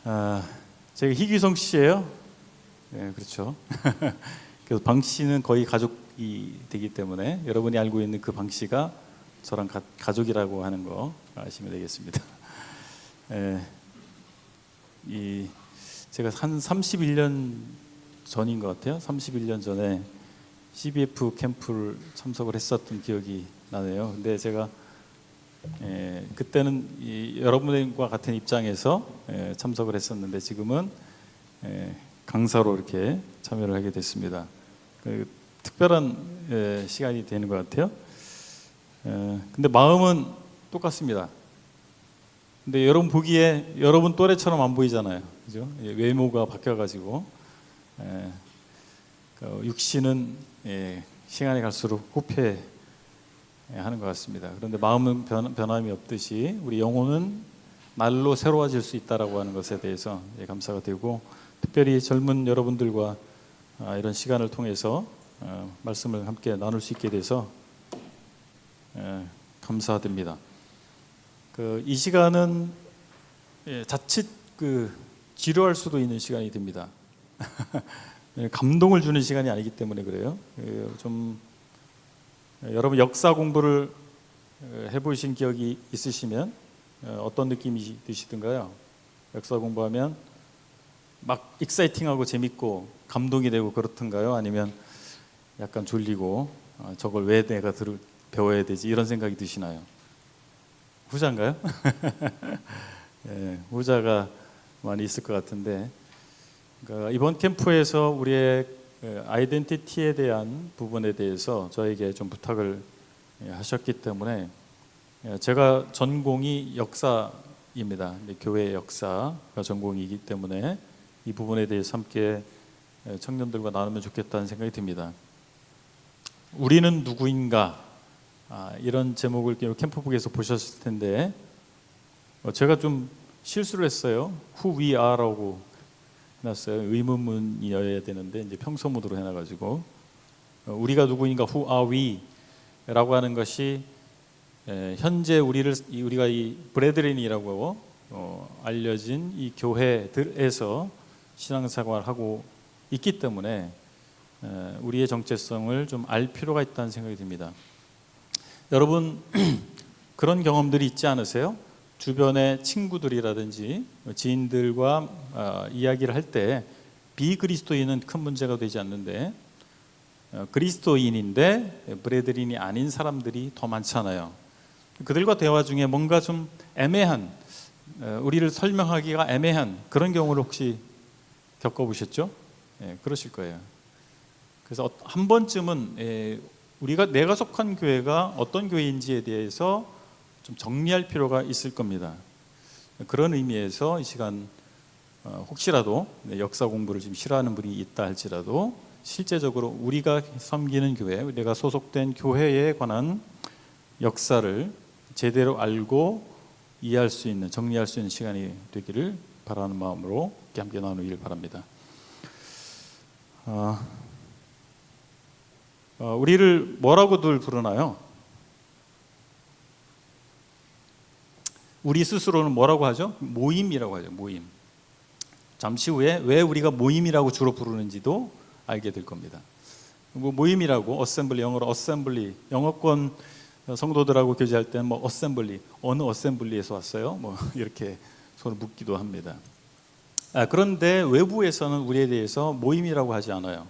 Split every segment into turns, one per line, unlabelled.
아, 제가 희귀성 씨예요. 네, 그렇죠. 그래서 방 씨는 거의 가족이 되기 때문에 여러분이 알고 있는 그 방 씨가 저랑 가족이라고 하는 거 아시면 되겠습니다. 예, 제가 한 31년 전인 것 같아요. 31년 전에 CBF 캠프를 참석을 했었던 기억이 나네요. 근데 제가 그때는 여러분과 같은 입장에서 참석을 했었는데 지금은 강사로 이렇게 참여를 하게 됐습니다. 특별한 시간이 되는 것 같아요. 근데 마음은 똑같습니다. 근데 여러분 보기에 여러분 또래처럼 안 보이잖아요, 그죠? 외모가 바뀌어가지고 육신은 시간이 갈수록 후퇴하는 것 같습니다. 그런데 마음은 변함이 없듯이 우리 영혼은 날로 새로워질 수 있다라고 하는 것에 대해서 감사가 되고, 특별히 젊은 여러분들과 이런 시간을 통해서 말씀을 함께 나눌 수 있게 돼서 감사드립니다. 이 시간은 자칫 지루할 수도 있는 시간이 됩니다. 감동을 주는 시간이 아니기 때문에 그래요. 좀 여러분 역사 공부를 해보신 기억이 있으시면 어떤 느낌이 드시던가요? 역사 공부하면 막 익사이팅하고 재밌고 감동이 되고 그렇던가요? 아니면 약간 졸리고 저걸 왜 내가 배워야 되지 이런 생각이 드시나요? 후자인가요? 후자가 많이 있을 것 같은데, 그러니까 이번 캠프에서 우리의 아이덴티티에 대한 부분에 대해서 저에게 좀 부탁을 하셨기 때문에, 제가 전공이 역사입니다. 교회 역사가 전공이기 때문에 이 부분에 대해서 함께 청년들과 나누면 좋겠다는 생각이 듭니다. 우리는 누구인가? 이런 제목을 캠프북에서 보셨을 텐데 제가 좀 실수를 했어요. Who we are라고 해놨어요. 의문문이어야 되는데 이제 평서문으로 해놔가지고 우리가 누구인가 Who are we? 라고 하는 것이 현재 우리가 이 브레드린이라고 알려진 이 교회들에서 신앙생활을 하고 있기 때문에 우리의 정체성을 좀 알 필요가 있다는 생각이 듭니다. 여러분 그런 경험들이 있지 않으세요? 주변의 친구들이라든지 지인들과 이야기를 할 때 비그리스도인은 큰 문제가 되지 않는데 그리스도인인데 브레드린이 아닌 사람들이 더 많잖아요. 그들과 대화 중에 뭔가 좀 애매한, 우리를 설명하기가 애매한 그런 경우를 혹시 겪어보셨죠? 그러실 거예요. 그래서 한 번쯤은 내가 속한 교회가 어떤 교회인지에 대해서 좀 정리할 필요가 있을 겁니다. 그런 의미에서 이 시간 혹시라도 역사 공부를 좀 싫어하는 분이 있다 할지라도 실제적으로 우리가 섬기는 교회, 내가 소속된 교회에 관한 역사를 제대로 알고 이해할 수 있는, 정리할 수 있는 시간이 되기를 바라는 마음으로 함께 나누길 바랍니다. 우리를 뭐라고들 부르나요? 우리 스스로는 뭐라고 하죠? 모임이라고 하죠. 모임. 잠시 후에 왜 우리가 모임이라고 주로 부르는지도 알게 될 겁니다. 모임이라고 어셈블리, 영어로 어셈블리, 영어권 성도들하고 교제할 때는 어셈블리, 어느 어셈블리에서 왔어요? 이렇게 서로 묻기도 합니다. 그런데 외부에서는 우리에 대해서 모임이라고 하지 않아요.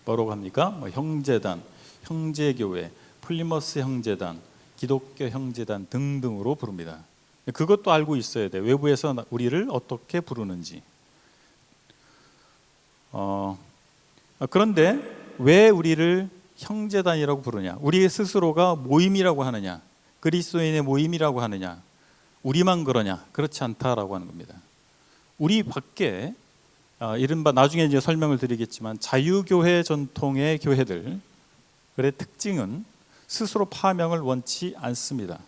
뭐라고 합니까? 형제단, 형제교회, 플리머스 형제단, 기독교 형제단 등등으로 부릅니다. 그것도 알고 있어야 돼. 외부에서 우리를 어떻게 부르는지. 그런데 왜 우리를 형제단이라고 부르냐? 우리 스스로가 모임이라고 하느냐? 그리스도인의 모임이라고 하느냐? 우리만 그러냐? 그렇지 않다라고 하는 겁니다. 우리 밖에 이른바 나중에 이제 설명을 드리겠지만 자유교회 전통의 교회들의 특징은 스스로 파명을 원치 않습니다.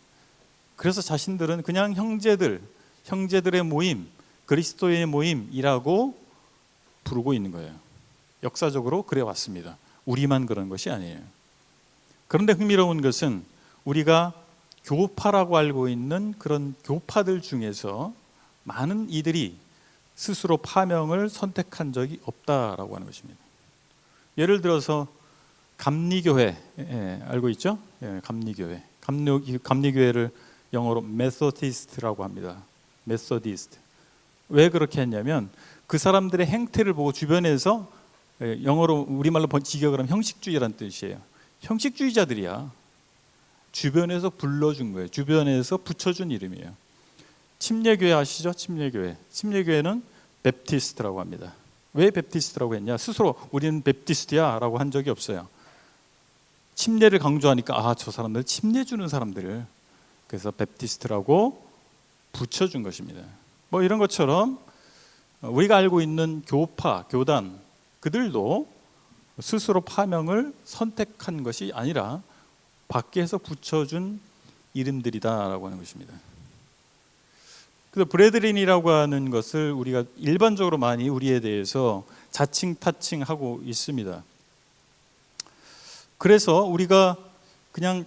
그래서 자신들은 그냥 형제들의 모임, 그리스도의 모임이라고 부르고 있는 거예요. 역사적으로 그래 왔습니다. 우리만 그런 것이 아니에요. 그런데 흥미로운 것은 우리가 교파라고 알고 있는 그런 교파들 중에서 많은 이들이 스스로 파명을 선택한 적이 없다라고 하는 것입니다. 예를 들어서 감리교회, 알고 있죠? 감리교회. 감리교회를 영어로 메소디스트라고 합니다. 메소디스트. 왜 그렇게 했냐면 그 사람들의 행태를 보고 주변에서, 영어로 우리말로 직역을 하면 형식주의라는 뜻이에요. 형식주의자들이야. 주변에서 불러준 거예요. 주변에서 붙여준 이름이에요. 침례교회 아시죠? 침례교회. 침례교회는 베프티스트라고 합니다. 왜 베프티스트라고 했냐? 스스로 우리는 베프티스트야 라고 한 적이 없어요. 침례를 강조하니까 저 사람들 침례 주는 사람들을, 그래서 베프티스트라고 붙여준 것입니다. 뭐 이런 것처럼 우리가 알고 있는 교파, 교단, 그들도 스스로 파명을 선택한 것이 아니라 밖에서 붙여준 이름들이다라고 하는 것입니다. 그래서 브레드린이라고 하는 것을 우리가 일반적으로 많이 우리에 대해서 자칭 타칭하고 있습니다. 그래서 우리가 그냥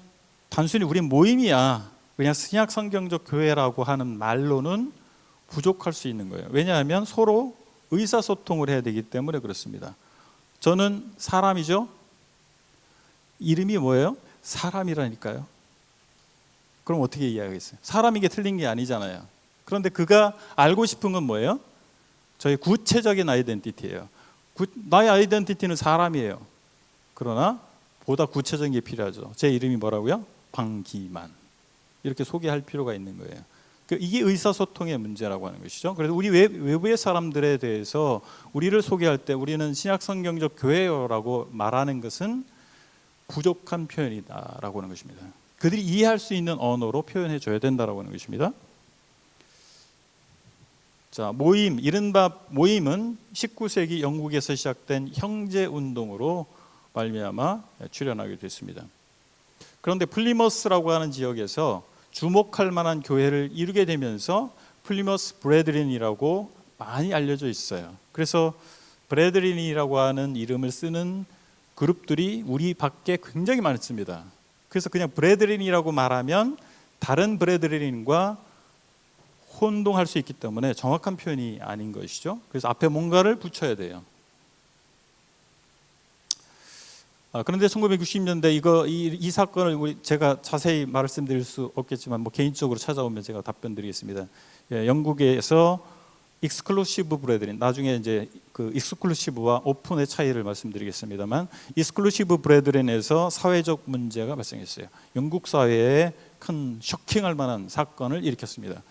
단순히 우리 모임이야, 그냥 신약 성경적 교회라고 하는 말로는 부족할 수 있는 거예요. 왜냐하면 서로 의사소통을 해야 되기 때문에 그렇습니다. 저는 사람이죠. 이름이 뭐예요? 사람이라니까요. 그럼 어떻게 이해하겠어요? 사람인 게 틀린 게 아니잖아요. 그런데 그가 알고 싶은 건 뭐예요? 저희 구체적인 아이덴티티예요. 나의 아이덴티티는 사람이에요. 그러나 보다 구체적인 게 필요하죠. 제 이름이 뭐라고요? 방기만. 이렇게 소개할 필요가 있는 거예요. 이게 의사소통의 문제라고 하는 것이죠. 그래서 우리 외부의 사람들에 대해서 우리를 소개할 때 우리는 신약성경적 교회라고 말하는 것은 부족한 표현이다라고 하는 것입니다. 그들이 이해할 수 있는 언어로 표현해 줘야 된다라고 하는 것입니다. 자, 모임, 이른바 모임은 19세기 영국에서 시작된 형제 운동으로 말미암아 출현하게 됐습니다. 그런데 플리머스라고 하는 지역에서 주목할 만한 교회를 이루게 되면서 플리머스 브레드린이라고 많이 알려져 있어요. 그래서 브레드린이라고 하는 이름을 쓰는 그룹들이 우리 밖에 굉장히 많습니다. 그래서 그냥 브레드린이라고 말하면 다른 브레드린과 혼동할 수 있기 때문에 정확한 표현이 아닌 것이죠. 그래서 앞에 뭔가를 붙여야 돼요. 그런데 1960년대 이 사건을 제가 자세히 말씀드릴 수 없겠지만 뭐 개인적으로 찾아오면 제가 답변 드리겠습니다. 영국에서 익스클루시브 브레드린, 나중에 이제 그 익스클루시브와 오픈의 차이를 말씀드리겠습니다만, 익스클루시브 브레드린에서 사회적 문제가 발생했어요. 영국 사회에 큰 쇼킹할 만한 사건을 일으켰습니다.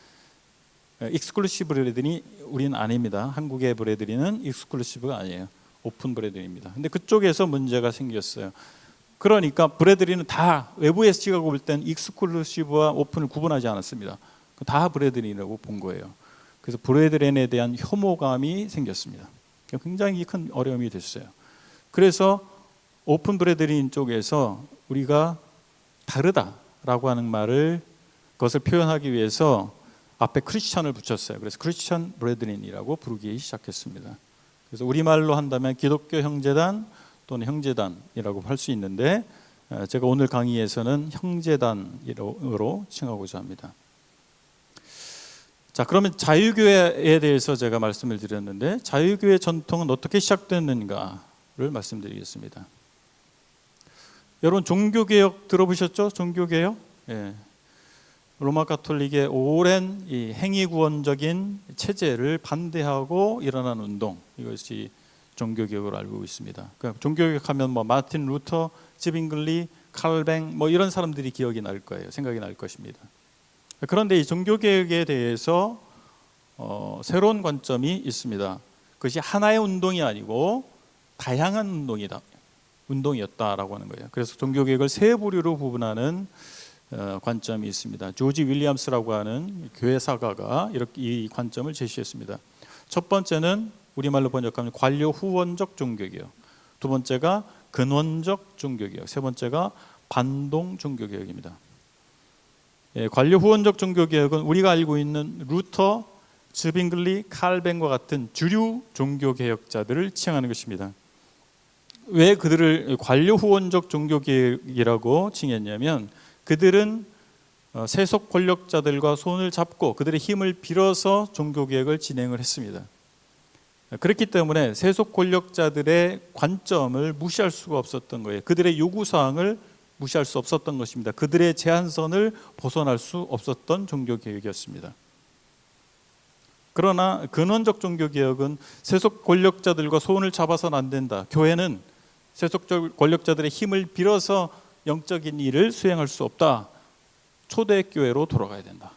익스클루시브 브레드린이 우리는 아닙니다. 한국의 브레드린은 익스클루시브가 아니에요. 오픈 브레드린입니다. 근데 그쪽에서 문제가 생겼어요. 그러니까 브레드린은 다 외부에서 찍어 볼 땐 익스클루시브와 오픈을 구분하지 않았습니다. 다 브레드린이라고 본 거예요. 그래서 브레드린에 대한 혐오감이 생겼습니다. 굉장히 큰 어려움이 됐어요. 그래서 오픈 브레드린 쪽에서 우리가 다르다라고 하는 말을, 그것을 표현하기 위해서 앞에 크리스천을 붙였어요. 그래서 크리스천 브레드린이라고 부르기 시작했습니다. 그래서 우리말로 한다면 기독교 형제단 또는 형제단이라고 할 수 있는데, 제가 오늘 강의에서는 형제단으로 칭하고자 합니다. 자, 그러면 자유교회에 대해서 제가 말씀을 드렸는데, 자유교회 전통은 어떻게 시작됐는가를 말씀드리겠습니다. 여러분 종교개혁 들어보셨죠? 종교개혁? 예. 로마 가톨릭의 오랜 이 행위구원적인 체제를 반대하고 일어난 운동, 이것이 종교개혁으로 알고 있습니다. 그러니까 종교개혁하면 뭐 마틴 루터, 지빙글리, 칼뱅 뭐 이런 사람들이 기억이 날 거예요. 생각이 날 것입니다. 그런데 이 종교개혁에 대해서 새로운 관점이 있습니다. 그것이 하나의 운동이 아니고 다양한 운동이었다라고 하는 거예요. 그래서 종교개혁을 세 부류로 구분하는 관점이 있습니다. 조지 윌리엄스라고 하는 교회 사가가 이렇게 이 관점을 제시했습니다. 첫 번째는 우리말로 번역하면 관료 후원적 종교개혁, 두 번째가 근원적 종교개혁, 세 번째가 반동 종교개혁입니다. 관료 후원적 종교개혁은 우리가 알고 있는 루터, 즈빙글리, 칼뱅과 같은 주류 종교개혁자들을 칭하는 것입니다. 왜 그들을 관료 후원적 종교개혁이라고 칭했냐면, 그들은 세속 권력자들과 손을 잡고 그들의 힘을 빌어서 종교개혁을 진행을 했습니다. 그렇기 때문에 세속 권력자들의 관점을 무시할 수가 없었던 거예요. 그들의 요구사항을 무시할 수 없었던 것입니다. 그들의 제한선을 벗어날 수 없었던 종교개혁이었습니다. 그러나 근원적 종교개혁은 세속 권력자들과 손을 잡아서는 안 된다. 교회는 세속 권력자들의 힘을 빌어서 영적인 일을 수행할 수 없다. 초대교회로 돌아가야 된다.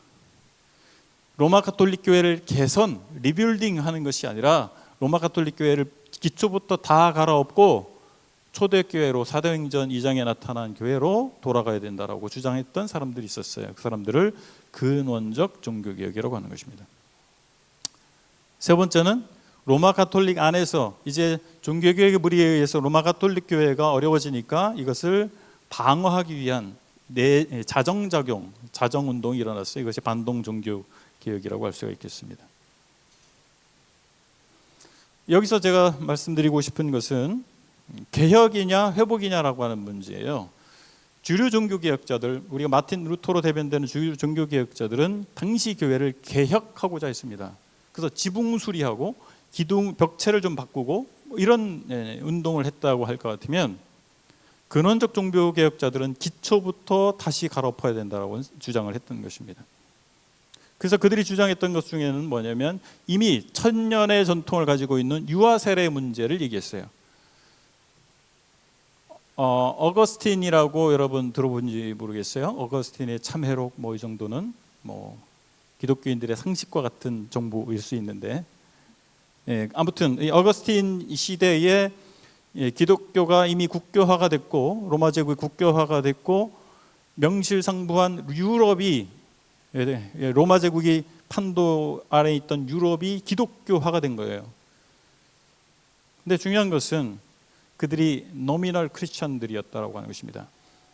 로마 가톨릭 교회를 개선, 리빌딩하는 것이 아니라 로마 가톨릭 교회를 기초부터 다 갈아엎고 초대교회로 사도행전 2장에 나타난 교회로 돌아가야 된다라고 주장했던 사람들이 있었어요. 그 사람들을 근원적 종교개혁이라고 하는 것입니다. 세 번째는 로마 가톨릭 안에서 이제 종교개혁의 무리에 의해서 로마 가톨릭 교회가 어려워지니까 이것을 방어하기 위한 자정작용, 자정운동이 일어났어요. 이것이 반동 종교개혁이라고 할 수가 있겠습니다. 여기서 제가 말씀드리고 싶은 것은 개혁이냐 회복이냐라고 하는 문제예요. 주류 종교개혁자들, 우리가 마틴 루터로 대변되는 주류 종교개혁자들은 당시 교회를 개혁하고자 했습니다. 그래서 지붕 수리하고 기둥 벽체를 좀 바꾸고 이런 운동을 했다고 할 것 같으면, 근원적 종교개혁자들은 기초부터 다시 갈아엎어야 된다고 주장을 했던 것입니다. 그래서 그들이 주장했던 것 중에는 뭐냐면 이미 1000년의 전통을 가지고 있는 유아 세례 문제를 얘기했어요. 어거스틴이라고 여러분 들어본지 모르겠어요. 어거스틴의 참회록 이 정도는 기독교인들의 상식과 같은 정보일 수 있는데, 아무튼 이 어거스틴 시대에 기독교가 이미 국교화가 됐고 로마 제국이 국교화가 됐고 명실상부한 유럽이, 로마 제국이 판도 아래 있던 유럽이 기독교화가 된 거예요. 근데 중요한 것은 그들이 노미널 크리스천들이었다라고 하는 것입니다.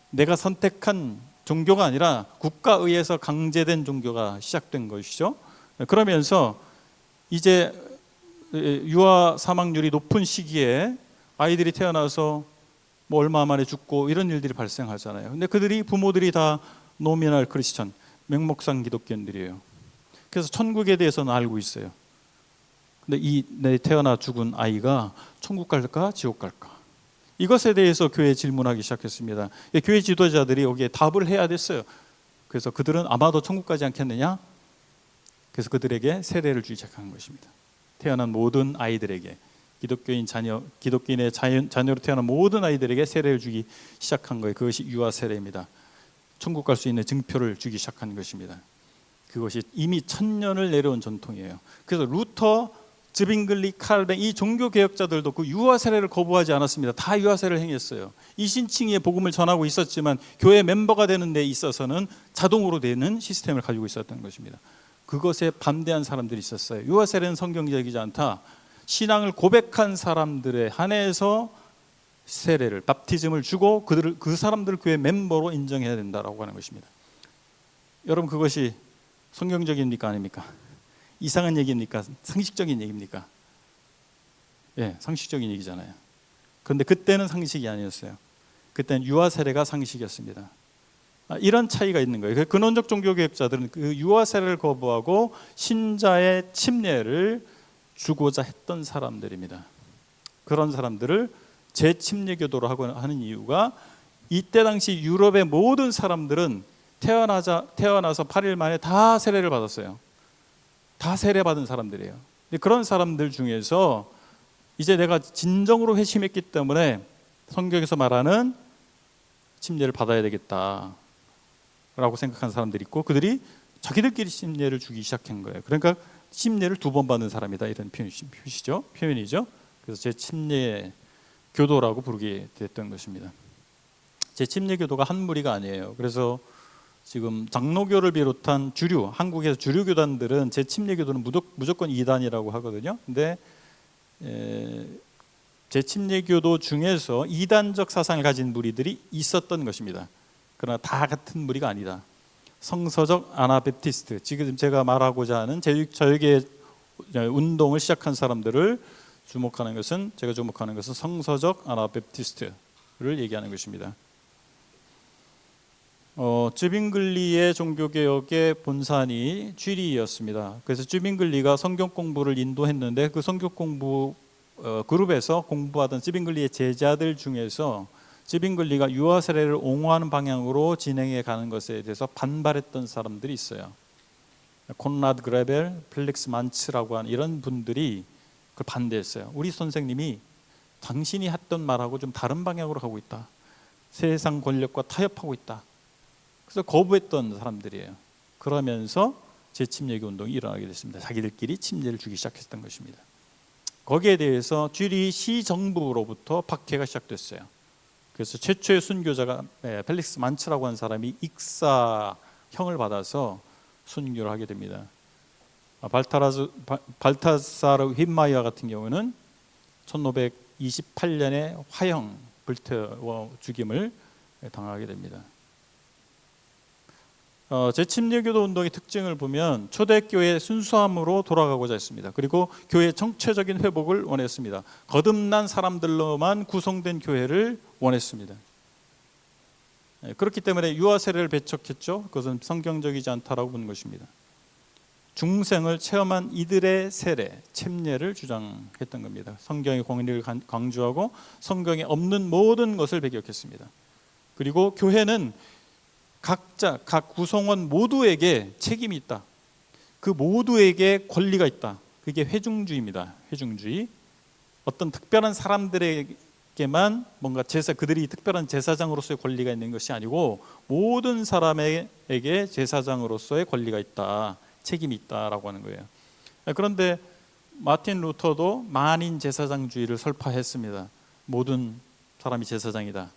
내가 선택한 종교가 아니라 국가에 의해서 강제된 종교가 시작된 것이죠. 그러면서 이제 유아 사망률이 높은 시기에 아이들이 태어나서 얼마 만에 죽고 이런 일들이 발생하잖아요. 근데 그들이 부모들이 다 노미널 크리스천, 맹목상 기독교인들이에요. 그래서 천국에 대해서는 알고 있어요. 근데 내 태어나 죽은 아이가 천국 갈까 지옥 갈까, 이것에 대해서 교회에 질문하기 시작했습니다. 교회 지도자들이 여기에 답을 해야 됐어요. 그래서 그들은 아마도 천국 가지 않겠느냐, 그래서 그들에게 세례를 주기 시작한 것입니다. 태어난 모든 아이들에게, 기독교인의 자녀로 태어난 모든 아이들에게 세례를 주기 시작한 거예요. 그것이 유아 세례입니다. 천국 갈 수 있는 증표를 주기 시작한 것입니다. 그것이 이미 1000년을 내려온 전통이에요. 그래서 루터, 즈빙글리, 칼뱅, 이 종교개혁자들도 그 유아 세례를 거부하지 않았습니다. 다 유아 세례를 행했어요. 이신칭의 복음을 전하고 있었지만 교회 멤버가 되는 데 있어서는 자동으로 되는 시스템을 가지고 있었던 것입니다. 그것에 반대한 사람들이 있었어요. 유아 세례는 성경적이지 않다. 신앙을 고백한 사람들에 한해서 세례를, 밥티즘을 주고 그 사람들을 교회 멤버로 인정해야 된다라고 하는 것입니다. 여러분, 그것이 성경적입니까 아닙니까? 이상한 얘기입니까? 상식적인 얘기입니까? 상식적인 얘기잖아요. 그런데 그때는 상식이 아니었어요. 그때는 유아 세례가 상식이었습니다. 이런 차이가 있는 거예요. 근원적 종교개혁자들은 그 유아 세례를 거부하고 신자의 침례를 주고자 했던 사람들입니다. 그런 사람들을 재침례교도로 하는 이유가, 이때 당시 유럽의 모든 사람들은 태어나서 8일 만에 다 세례를 받았어요. 다 세례받은 사람들이에요. 그런 사람들 중에서 이제 내가 진정으로 회심했기 때문에 성경에서 말하는 침례를 받아야 되겠다라고 생각한 사람들이 있고, 그들이 자기들끼리 침례를 주기 시작한 거예요. 그러니까 침례를 2번 받는 사람이다, 이런 표현이죠. 그래서 제 침례 교도라고 부르게 됐던 것입니다. 제 침례 교도가 한 무리가 아니에요. 그래서 지금 장로교를 비롯한 한국에서 주류 교단들은 제 침례 교도는 무조건 이단이라고 하거든요. 근데 제 침례 교도 중에서 이단적 사상을 가진 무리들이 있었던 것입니다. 그러나 다 같은 무리가 아니다. 성서적 아나베프티스트, 지금 제가 말하고자 하는 제육의 운동을 시작한 사람들을 제가 주목하는 것은 성서적 아나베프티스트를 얘기하는 것입니다. 쯔빙글리의 종교개혁의 본산이 쥐리였습니다. 그래서 쯔빙글리가 성경 공부를 인도했는데 그 성경 공부 그룹에서 공부하던 쯔빙글리의 제자들 중에서 쯔빙글리가 유아 세례를 옹호하는 방향으로 진행해 가는 것에 대해서 반발했던 사람들이 있어요. 콘라드 그레벨, 펠릭스 만츠라고 하는 이런 분들이 그걸 반대했어요. 우리 선생님이 당신이 했던 말하고 좀 다른 방향으로 가고 있다. 세상 권력과 타협하고 있다. 그래서 거부했던 사람들이에요. 그러면서 재침례교 운동이 일어나게 됐습니다. 자기들끼리 침례를 주기 시작했던 것입니다. 거기에 대해서 쥐리 시정부로부터 박해가 시작됐어요. 그래서 최초의 순교자가 펠릭스 만츠라고 하는 사람이 익사형을 받아서 순교를 하게 됩니다. 발타사르 휘마이어 같은 경우는 1528년에 화형 불태워 죽임을 당하게 됩니다. 재침례교도 운동의 특징을 보면 초대교회의 순수함으로 돌아가고자 했습니다. 그리고 교회의 정체적인 회복을 원했습니다. 거듭난 사람들로만 구성된 교회를 원했습니다. 그렇기 때문에 유아 세례를 배척했죠. 그것은 성경적이지 않다라고 보는 것입니다. 중생을 체험한 이들의 세례, 침례를 주장했던 겁니다. 성경의 공의를 강조하고 성경에 없는 모든 것을 배격했습니다. 그리고 교회는 각자 각 구성원 모두에게 책임이 있다. 그 모두에게 권리가 있다. 그게 회중주의입니다. 회중주의. 어떤 특별한 사람들에게만 뭔가 그들이 특별한 제사장으로서의 권리가 있는 것이 아니고 모든 사람에게 제사장으로서의 권리가 있다. 책임이 있다라고 하는 거예요. 그런데 마틴 루터도 만인 제사장주의를 설파했습니다. 모든 사람이 제사장이다.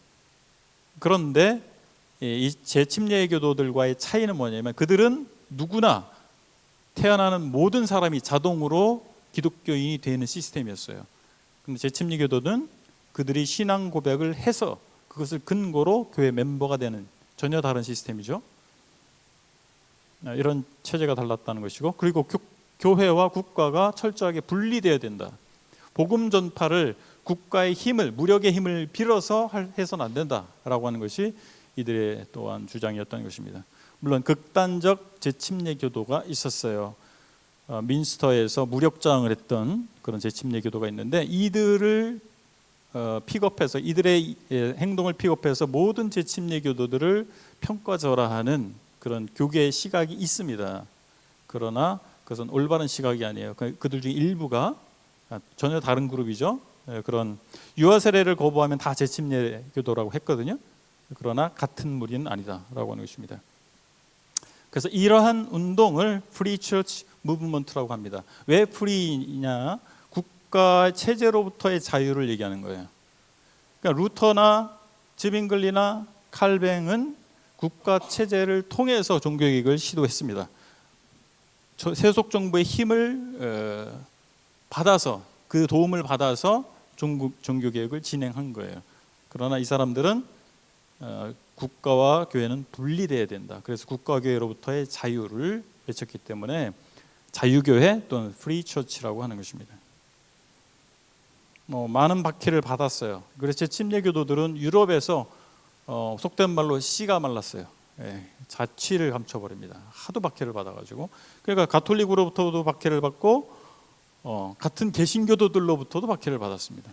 그런데 이 재침례 교도들과의 차이는 뭐냐면 그들은 누구나 태어나는 모든 사람이 자동으로 기독교인이 되는 시스템이었어요. 그런데 재침례 교도는 그들이 신앙 고백을 해서 그것을 근거로 교회 멤버가 되는 전혀 다른 시스템이죠. 이런 체제가 달랐다는 것이고, 그리고 교회와 국가가 철저하게 분리되어야 된다. 복음 전파를 국가의 힘을, 무력의 힘을 빌어서 해서는 안 된다라고 하는 것이 이들의 또한 주장이었던 것입니다. 물론 극단적 재침례 교도가 있었어요. 민스터에서 무력저항을 했던 그런 재침례 교도가 있는데 이들을 픽업해서 이들의 행동을 픽업해서 모든 재침례 교도들을 평가절하하는 그런 교계의 시각이 있습니다. 그러나 그것은 올바른 시각이 아니에요. 그들 중 일부가 전혀 다른 그룹이죠. 그런 유아 세례를 거부하면 다 재침례 교도라고 했거든요. 그러나 같은 무리는 아니다라고 하는 것입니다. 그래서 이러한 운동을 프리 처치 무브먼트라고 합니다. 왜 프리냐? 국가 체제로부터의 자유를 얘기하는 거예요. 그러니까 루터나 즈빙글리나 칼뱅은 국가 체제를 통해서 종교개혁을 시도했습니다. 세속 정부의 힘을 받아서 그 도움을 받아서 종교개혁을 진행한 거예요. 그러나 이 사람들은 국가와 교회는 분리돼야 된다. 그래서 국가와 교회로부터의 자유를 외쳤기 때문에 자유교회 또는 프리 처치라고 하는 것입니다. 많은 박해를 받았어요. 그래서 재침례 교도들은 유럽에서 속된 말로 씨가 말랐어요. 자취를 감춰버립니다. 하도 박해를 받아가지고. 그러니까 가톨릭으로부터도 박해를 받고 같은 개신교도들로부터도 박해를 받았습니다.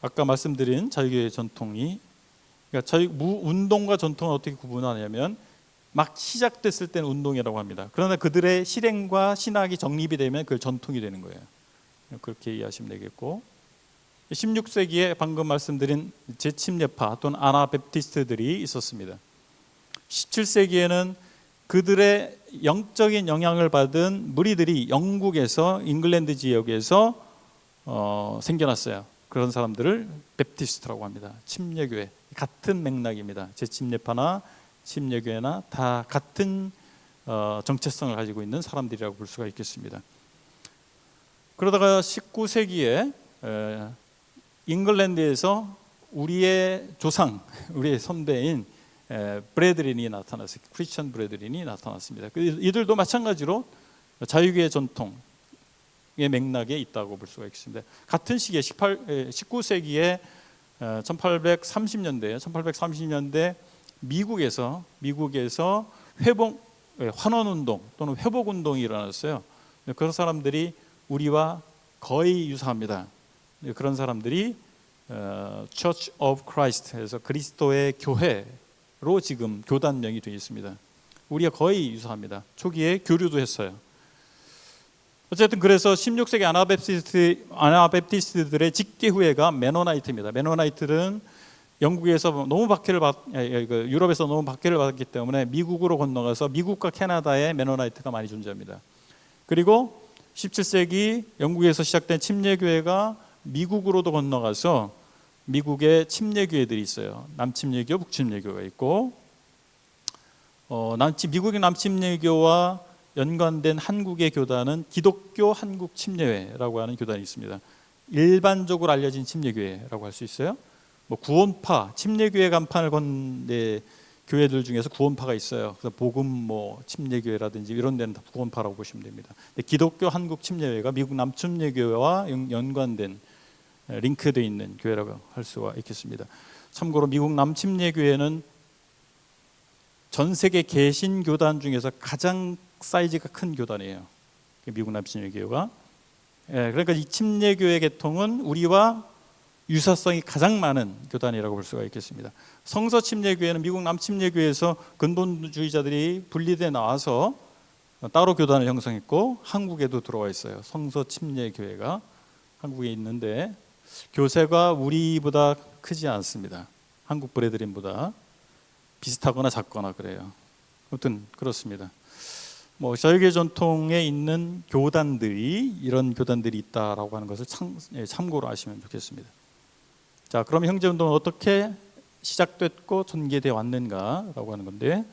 아까 말씀드린 자유교회 전통이, 그러니까 운동과 전통을 어떻게 구분하냐면 막 시작됐을 때는 운동이라고 합니다. 그러나 그들의 실행과 신학이 정립이 되면 그걸 전통이 되는 거예요. 그렇게 이해하시면 되겠고, 16세기에 방금 말씀드린 재침례파 또는 아나베프티스트들이 있었습니다. 17세기에는 그들의 영적인 영향을 받은 무리들이 영국에서 잉글랜드 지역에서 생겨났어요. 그런 사람들을 베프티스트라고 합니다. 침례교회, 같은 맥락입니다. 재침례파나 침례교회나 다 같은 정체성을 가지고 있는 사람들이라고 볼 수가 있겠습니다. 그러다가 19세기에 잉글랜드에서 우리의 조상, 우리의 선배인 브래드린이 나타났어요. 크리스천 브래드린이 나타났습니다. 이들도 마찬가지로 자유교회 전통의 맥락에 있다고 볼 수가 있습니다. 같은 시기에 19세기에 1830년대 미국에서 환원운동 또는 회복운동이 일어났어요. 그런 사람들이 우리와 거의 유사합니다. 그런 사람들이 Church of Christ에서 그리스도의 교회로 지금 교단명이 되어 있습니다. 우리가 거의 유사합니다. 초기에 교류도 했어요. 어쨌든 그래서 16세기 아나바프티스트들의 직계후예가 메노나이트입니다. 메노나이트는 영국에서 유럽에서 너무 박해를 받았기 때문에 미국으로 건너가서 미국과 캐나다에 메노나이트가 많이 존재합니다. 그리고 17세기 영국에서 시작된 침례교회가 미국으로도 건너가서 미국의 침례교회들이 있어요. 남침례교, 북침례교가 있고 미국의 남침례교와 연관된 한국의 교단은 기독교 한국 침례회라고 하는 교단이 있습니다. 일반적으로 알려진 침례교회라고 할 수 있어요. 구원파, 침례교회 간판을 건 교회들 중에서 구원파가 있어요. 그래서 복음 침례교회라든지 이런 데는 다 구원파라고 보시면 됩니다. 기독교 한국 침례회가 미국 남침례교회와 연관된 링크되어 있는 교회라고 할 수가 있겠습니다. 참고로 미국 남침례교회는 전 세계 개신교단 중에서 가장 사이즈가 큰 교단이에요. 미국 남침례교회가. 그러니까 이 침례교회 계통은 우리와 유사성이 가장 많은 교단이라고 볼 수가 있겠습니다. 성서 침례교회는 미국 남침례교회에서 근본주의자들이 분리돼 나와서 따로 교단을 형성했고 한국에도 들어와 있어요. 성서 침례교회가 한국에 있는데 교세가 우리보다 크지 않습니다. 한국 브레드린보다 비슷하거나 작거나 그래요. 아무튼 그렇습니다. 저희교회 전통에 있는 교단들이 이런 교단들이 있다라고 하는 것을 참고로 아시면 좋겠습니다. 자, 그럼 형제운동은 어떻게 시작됐고 전개되어 왔는가라고 하는 건데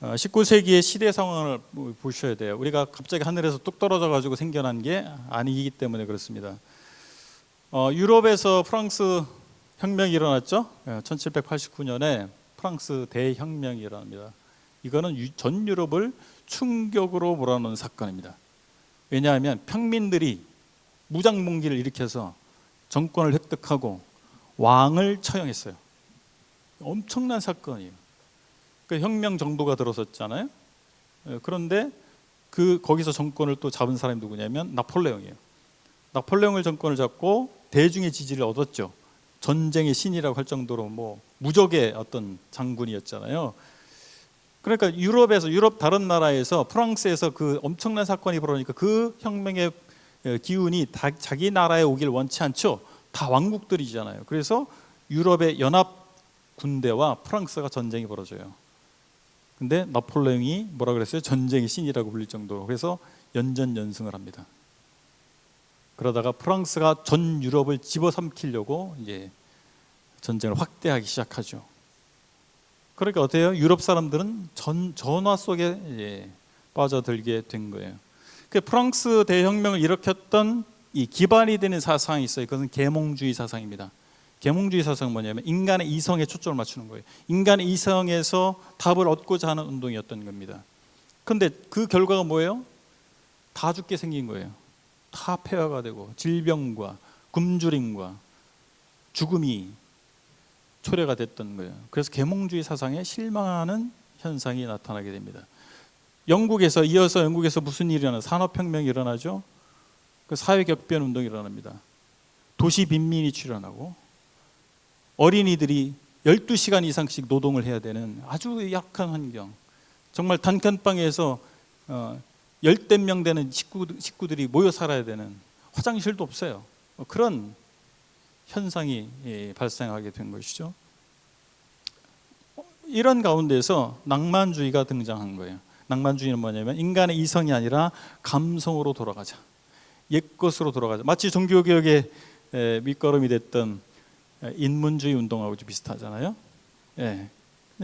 19세기의 시대 상황을 보셔야 돼요. 우리가 갑자기 하늘에서 뚝 떨어져 가지고 생겨난 게 아니기 때문에 그렇습니다. 유럽에서 프랑스 혁명이 일어났죠. 1789년에 프랑스 대혁명이 일어납니다. 이거는 전 유럽을 충격으로 몰아넣은 사건입니다. 왜냐하면 평민들이 무장봉기를 일으켜서 정권을 획득하고 왕을 처형했어요. 엄청난 사건이에요. 그 혁명 정도가 들어섰잖아요. 그런데 거기서 정권을 또 잡은 사람이 누구냐면 나폴레옹이에요. 나폴레옹을 정권을 잡고 대중의 지지를 얻었죠. 전쟁의 신이라고 할 정도로 무적의 어떤 장군이었잖아요. 그러니까 유럽 다른 나라에서 프랑스에서 그 엄청난 사건이 벌어지니까 그 혁명의 기운이 자기 나라에 오길 원치 않죠. 다 왕국들이잖아요. 그래서 유럽의 연합 군대와 프랑스가 전쟁이 벌어져요. 근데 나폴레옹이 뭐라 그랬어요? 전쟁의 신이라고 불릴 정도로. 그래서 연전연승을 합니다. 그러다가 프랑스가 전 유럽을 집어삼키려고 이제 전쟁을 확대하기 시작하죠. 그러니까 어때요? 유럽 사람들은 전화 속에 빠져들게 된 거예요. 그 프랑스 대혁명을 일으켰던 이 기반이 되는 사상이 있어요. 그것은 계몽주의 사상입니다. 계몽주의 사상은 뭐냐면 인간의 이성에 초점을 맞추는 거예요. 인간의 이성에서 답을 얻고자 하는 운동이었던 겁니다. 그런데 그 결과가 뭐예요? 다 죽게 생긴 거예요. 다 폐허가 되고 질병과 굶주림과 죽음이 초래가 됐던 거예요. 그래서 계몽주의 사상에 실망하는 현상이 나타나게 됩니다. 이어서 영국에서 무슨 일이 일어나요? 산업혁명이 일어나죠. 그 사회격변 운동이 일어납니다. 도시 빈민이 출현하고 어린이들이 12시간 이상씩 노동을 해야 되는 아주 약한 환경. 정말 단칸방에서 열댓 명 되는 식구들이 모여 살아야 되는, 화장실도 없어요. 그런 현상이 발생하게 된 것이죠. 이런 가운데서 낭만주의가 등장한 거예요. 낭만주의는 뭐냐면 인간의 이성이 아니라 감성으로 돌아가자, 옛것으로 돌아가자. 마치 종교개혁의 밑거름이 됐던 인문주의 운동하고 좀 비슷하잖아요.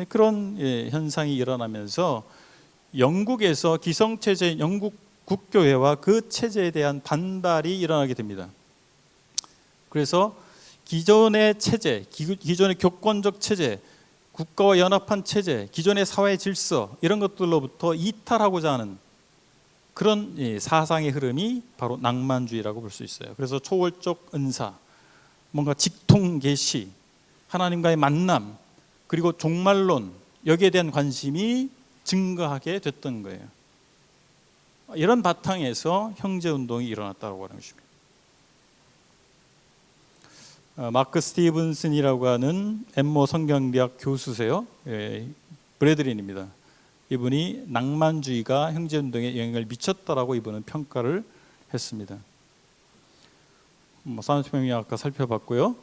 그런 현상이 일어나면서 영국에서 기성체제, 영국 국교회와 그 체제에 대한 반발이 일어나게 됩니다. 그래서 기존의 체제, 기존의 교권적 체제, 국가와 연합한 체제, 기존의 사회 질서 이런 것들로부터 이탈하고자 하는 그런 사상의 흐름이 바로 낭만주의라고 볼 수 있어요. 그래서 초월적 은사, 뭔가 직통 계시, 하나님과의 만남, 그리고 종말론, 여기에 대한 관심이 증가하게 됐던 거예요. 이런 바탕에서 형제운동이 일어났다고 하는 것입니다. 마크 스티븐슨이라고 하는 엠모 성경대학 교수세요. 브래드린입니다. 이분이 낭만주의가 형제운동에 영향을 미쳤다라고 이분은 평가를 했습니다. 산업혁명이 아까 살펴봤고요.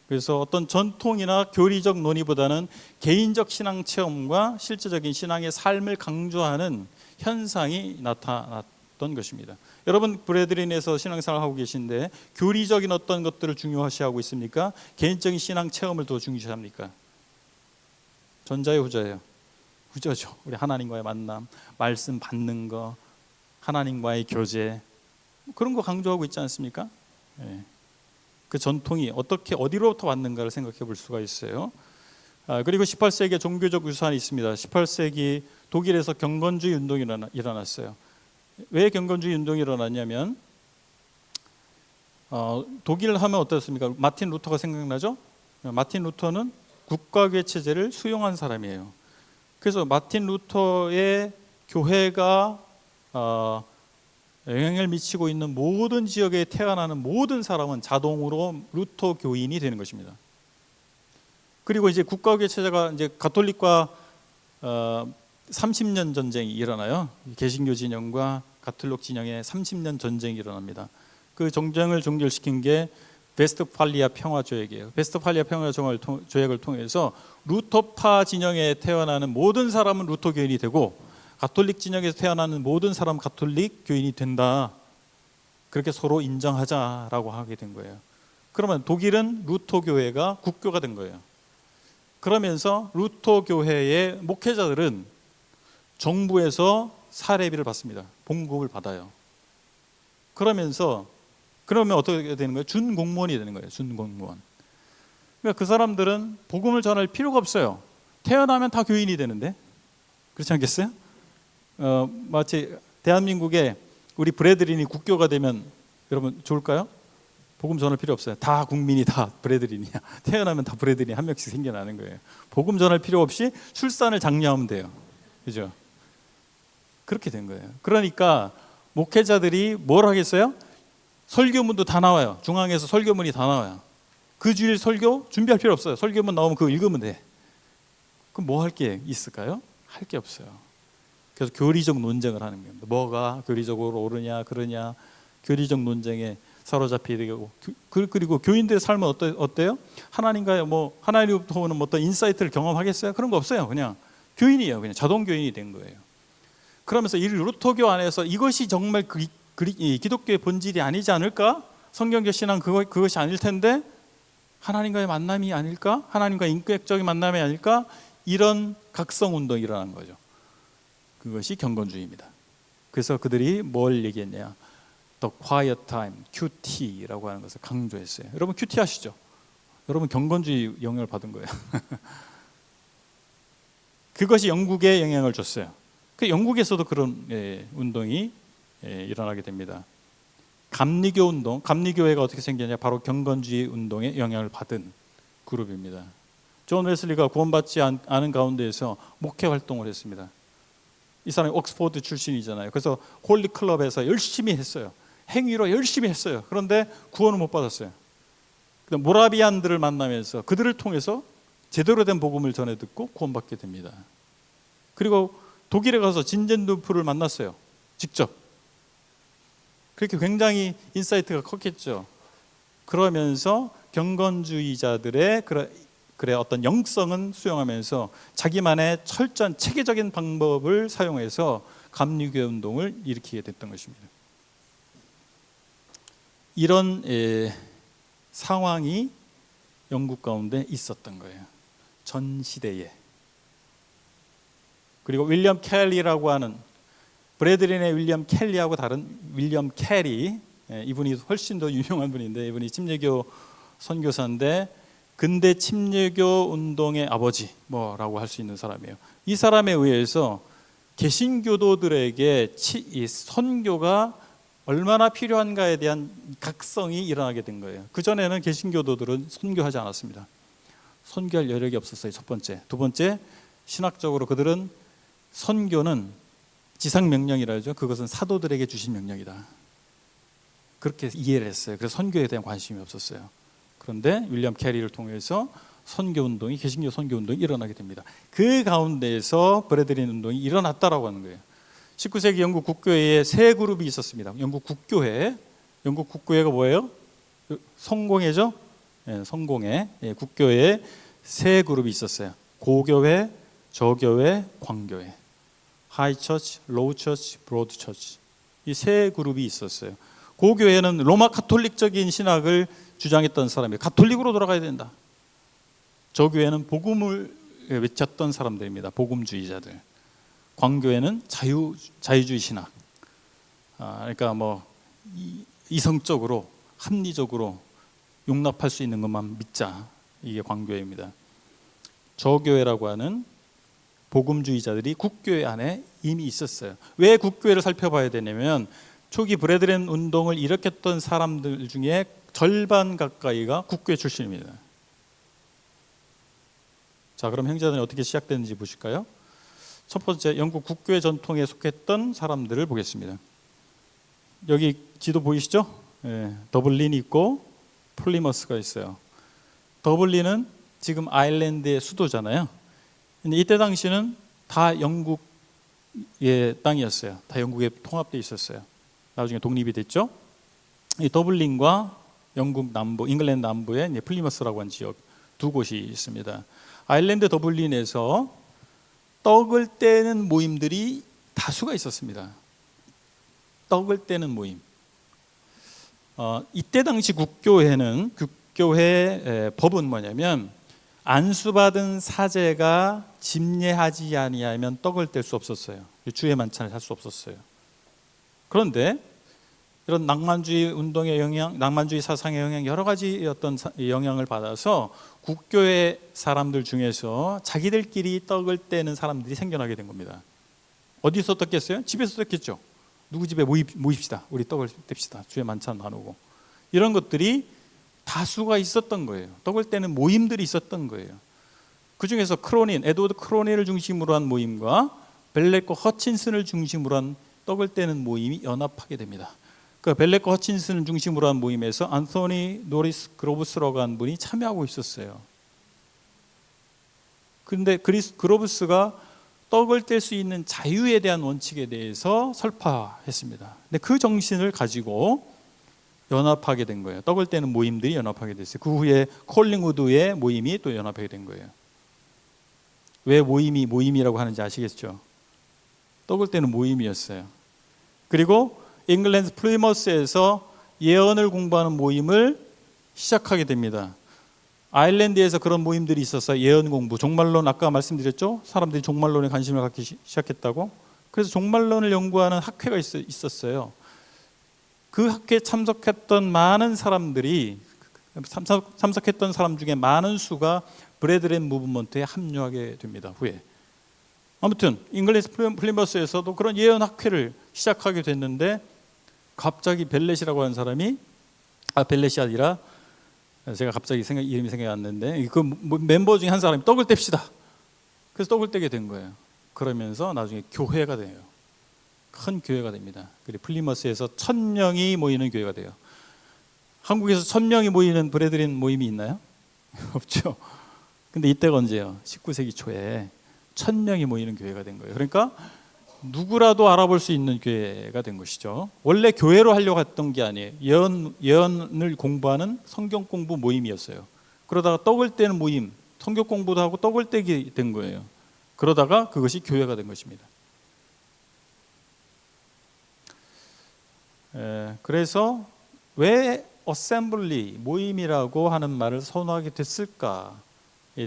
그래서 어떤 전통이나 교리적 논의보다는 개인적 신앙 체험과 실제적인 신앙의 삶을 강조하는 현상이 나타났던 것입니다. 여러분 브래드린에서 신앙생활을 하고 계신데 교리적인 어떤 것들을 중요시하고 있습니까? 개인적인 신앙 체험을 더 중요시합니까? 전자예요, 후자예요? 후자죠. 우리 하나님과의 만남, 말씀 받는 거, 하나님과의 교제, 그런 거 강조하고 있지 않습니까? 네. 그 전통이 어떻게 어디로부터 왔는가를 생각해 볼 수가 있어요. 그리고 18세기에 종교적 유산이 있습니다. 18세기 독일에서 경건주의 운동이 일어났어요. 왜 경건주의 운동이 일어났냐면 독일 하면 어떻습니까? 마틴 루터가 생각나죠? 마틴 루터는 국가교회 체제를 수용한 사람이에요. 그래서 마틴 루터의 교회가 영향을 미치고 있는 모든 지역에 태어나는 모든 사람은 자동으로 루터 교인이 되는 것입니다. 그리고 이제 국가교회 체제가 이제 가톨릭과 30년 전쟁이 일어나요. 개신교 진영과 가톨릭 진영의 30년 전쟁이 일어납니다. 그 전쟁을 종결시킨 게 베스트팔리아 평화 조약이에요. 베스트팔리아 평화 조약을 통해서 루터파 진영에 태어나는 모든 사람은 루터 교인이 되고 가톨릭 진영에서 태어나는 모든 사람 가톨릭 교인이 된다. 그렇게 서로 인정하자라고 하게 된 거예요. 그러면 독일은 루터 교회가 국교가 된 거예요. 그러면서 루터 교회의 목회자들은 정부에서 사례비를 받습니다. 봉급을 받아요. 그러면 어떻게 되는 거예요? 준공무원이 되는 거예요. 준공무원. 그러니까 그 사람들은 복음을 전할 필요가 없어요. 태어나면 다 교인이 되는데, 그렇지 않겠어요? 마치 대한민국에 우리 브래드린이 국교가 되면 여러분 좋을까요? 복음 전할 필요 없어요. 다 국민이 다 브래드린이야. 태어나면 다 브래드린 한 명씩 생겨나는 거예요. 복음 전할 필요 없이 출산을 장려하면 돼요. 그죠? 그렇게 된 거예요. 그러니까 목회자들이 뭘 하겠어요? 설교문도 다 나와요. 중앙에서 설교문이 다 나와요. 그 주일 설교 준비할 필요 없어요. 설교문 나오면 그거 읽으면 돼. 그럼 뭐 할 게 있을까요? 할 게 없어요. 그래서 교리적 논쟁을 하는 겁니다. 뭐가 교리적으로 옳으냐 그러냐, 교리적 논쟁에 사로잡히게 되고, 그리고 교인들의 삶은 어때요? 하나님과의 하나님부터 오는 어떤 인사이트를 경험하겠어요? 그런 거 없어요. 그냥 교인이에요. 그냥 자동 교인이 된 거예요. 그러면서 이 루터교 안에서 이것이 정말 기독교의 본질이 아니지 않을까? 성경적 신앙 그것이 아닐 텐데 하나님과의 만남이 아닐까? 하나님과의 인격적인 만남이 아닐까? 이런 각성운동이 일어난 거죠. 그것이 경건주의입니다. 그래서 그들이 뭘 얘기했냐? The Quiet Time, QT라고 하는 것을 강조했어요. 여러분 QT 아시죠? 여러분 경건주의 영향을 받은 거예요. 그것이 영국에 영향을 줬어요. 그 영국에서도 그런 운동이 일어나게 됩니다. 감리교 운동, 감리교회가 어떻게 생겼냐? 바로 경건주의 운동에 영향을 받은 그룹입니다. 존 웨슬리가 구원받지 않은 가운데에서 목회 활동을 했습니다. 이 사람이 옥스포드 출신이잖아요. 그래서 홀리 클럽에서 열심히 했어요. 행위로 열심히 했어요. 그런데 구원을 못 받았어요. 모라비안들을 만나면서 그들을 통해서 제대로 된 복음을 전해 듣고 구원받게 됩니다. 그리고 독일에 가서 진젠도프를 만났어요. 직접. 그렇게 굉장히 인사이트가 컸겠죠. 그러면서 경건주의자들의 어떤 영성은 수용하면서 자기만의 철저한 체계적인 방법을 사용해서 감리교 운동을 일으키게 됐던 것입니다. 이런 상황이 영국 가운데 있었던 거예요. 전 시대에. 그리고 윌리엄 켈리라고 하는, 브래드린의 윌리엄 켈리하고 다른 윌리엄 캐리, 이분이 훨씬 더 유명한 분인데, 이분이 침례교 선교사인데 근대 침례교 운동의 아버지 라고 할 수 있는 사람이에요. 이 사람에 의해서 개신교도들에게 이 선교가 얼마나 필요한가에 대한 각성이 일어나게 된 거예요. 그전에는 개신교도들은 선교하지 않았습니다. 선교할 여력이 없었어요. 첫 번째. 두 번째, 신학적으로 그들은 선교는 지상명령이라 하죠. 그것은 사도들에게 주신 명령이다. 그렇게 이해를 했어요. 그래서 선교에 대한 관심이 없었어요. 그런데 윌리엄 캐리를 통해서 선교운동이, 개신교 선교운동이 일어나게 됩니다. 그 가운데에서 브래들린 운동이 일어났다라고 하는 거예요. 19세기 영국 국교회에 세 그룹이 있었습니다. 영국 국교회. 영국 국교회가 뭐예요? 성공회죠? 예, 성공회. 예, 국교회에 세 그룹이 있었어요. 고교회, 저교회, 광교회. 하이처치, 로우처치, 브로드처치. 이 세 그룹이 있었어요. 고교회는 로마 카톨릭적인 신학을 주장했던 사람이에요. 가톨릭으로 돌아가야 된다. 저교회는 복음을 외쳤던 사람들입니다. 복음주의자들. 광교회는 자유주의 신학. 그러니까 뭐 이성적으로, 합리적으로 용납할 수 있는 것만 믿자. 이게 광교회입니다. 저교회라고 하는 복음주의자들이 국교회 안에 이미 있었어요. 왜 국교회를 살펴봐야 되냐면 초기 브래들린 운동을 일으켰던 사람들 중에 절반 가까이가 국교회 출신입니다. 자, 그럼 행자전이 어떻게 시작됐는지 보실까요? 첫 번째, 영국 국교회 전통에 속했던 사람들을 보겠습니다. 여기 지도 보이시죠? 예, 더블린이 있고 플리머스가 있어요. 더블린은 지금 아일랜드의 수도잖아요. 근데 이때 당시는 다 영국의 땅이었어요. 다 영국에 통합되어 있었어요. 나중에 독립이 됐죠. 이 더블린과 영국 남부, 잉글랜드 남부에 플리머스라고 하는 지역 두 곳이 있습니다. 아일랜드 더블린에서 떡을 떼는 모임들이 다수가 있었습니다. 떡을 떼는 모임. 이때 당시 국교회 법은 뭐냐면 안수받은 사제가 집례하지 아니하면 떡을 뗄 수 없었어요. 주의 만찬을 할 수 없었어요. 그런데 이런 낭만주의 운동의 영향, 낭만주의 사상의 영향, 여러 가지 어떤 영향을 받아서 국교회 사람들 중에서 자기들끼리 떡을 떼는 사람들이 생겨나게 된 겁니다. 어디서 떴겠어요? 집에서 떴겠죠. 누구 집에 모입시다. 우리 떡을 뗍시다. 주의 만찬 나누고. 이런 것들이 다수가 있었던 거예요. 떡을 떼는 모임들이 있었던 거예요. 그 중에서 에드워드 크로닌을 중심으로 한 모임과 벨렛과 허친슨을 중심으로 한 떡을 떼는 모임이 연합하게 됩니다. 그 벨렛과 허친슨을 중심으로 한 모임에서 안토니 노리스 그로브스라고 한 분이 참여하고 있었어요. 그런데 그로브스가 떡을 뗄 수 있는 자유에 대한 원칙에 대해서 설파했습니다. 근데 그 정신을 가지고 연합하게 된 거예요. 떡을 떼는 모임들이 연합하게 됐어요. 그 후에 콜링우드의 모임이 또 연합하게 된 거예요. 왜 모임이 모임이라고 하는지 아시겠죠? 떡을 떼는 모임이었어요. 그리고 잉글랜드 플리머스에서 예언을 공부하는 모임을 시작하게 됩니다. 아일랜드에서 그런 모임들이 있었어요. 예언 공부, 종말론, 아까 말씀드렸죠? 사람들이 종말론에 관심을 갖기 시작했다고. 그래서 종말론을 연구하는 학회가 있었어요. 그 학회에 참석했던 많은 사람들이, 참석했던 사람 중에 많은 수가 브래들린 무브먼트에 합류하게 됩니다. 후에. 아무튼 잉글랜드 플리머스에서도 그런 예언 학회를 시작하게 됐는데 갑자기 벨렛이라고 하는 사람이, 벨렛이 아니라 제가 갑자기 이름이 생각이 안 나는데 그 멤버 중에 한 사람이 떡을 뗍시다. 그래서 떡을 떼게 된 거예요. 그러면서 나중에 교회가 돼요. 큰 교회가 됩니다. 그리고 플리머스에서 1000명이 모이는 교회가 돼요. 한국에서 1000명이 모이는 브래들린 모임이 있나요? 없죠. 근데 이때가 언제예요? 19세기 초에 1000명이 모이는 교회가 된 거예요. 그러니까 누구라도 알아볼 수 있는 교회가 된 것이죠. 원래 교회로 하려고 했던 게 아니에요. 예언을 공부하는 성경 공부 모임이었어요. 그러다가 떡을 떼는 모임, 성경 공부도 하고 떡을 떼게 된 거예요. 그러다가 그것이 교회가 된 것입니다. 그래서 왜 어셈블리, 모임이라고 하는 말을 선호하게 됐을까에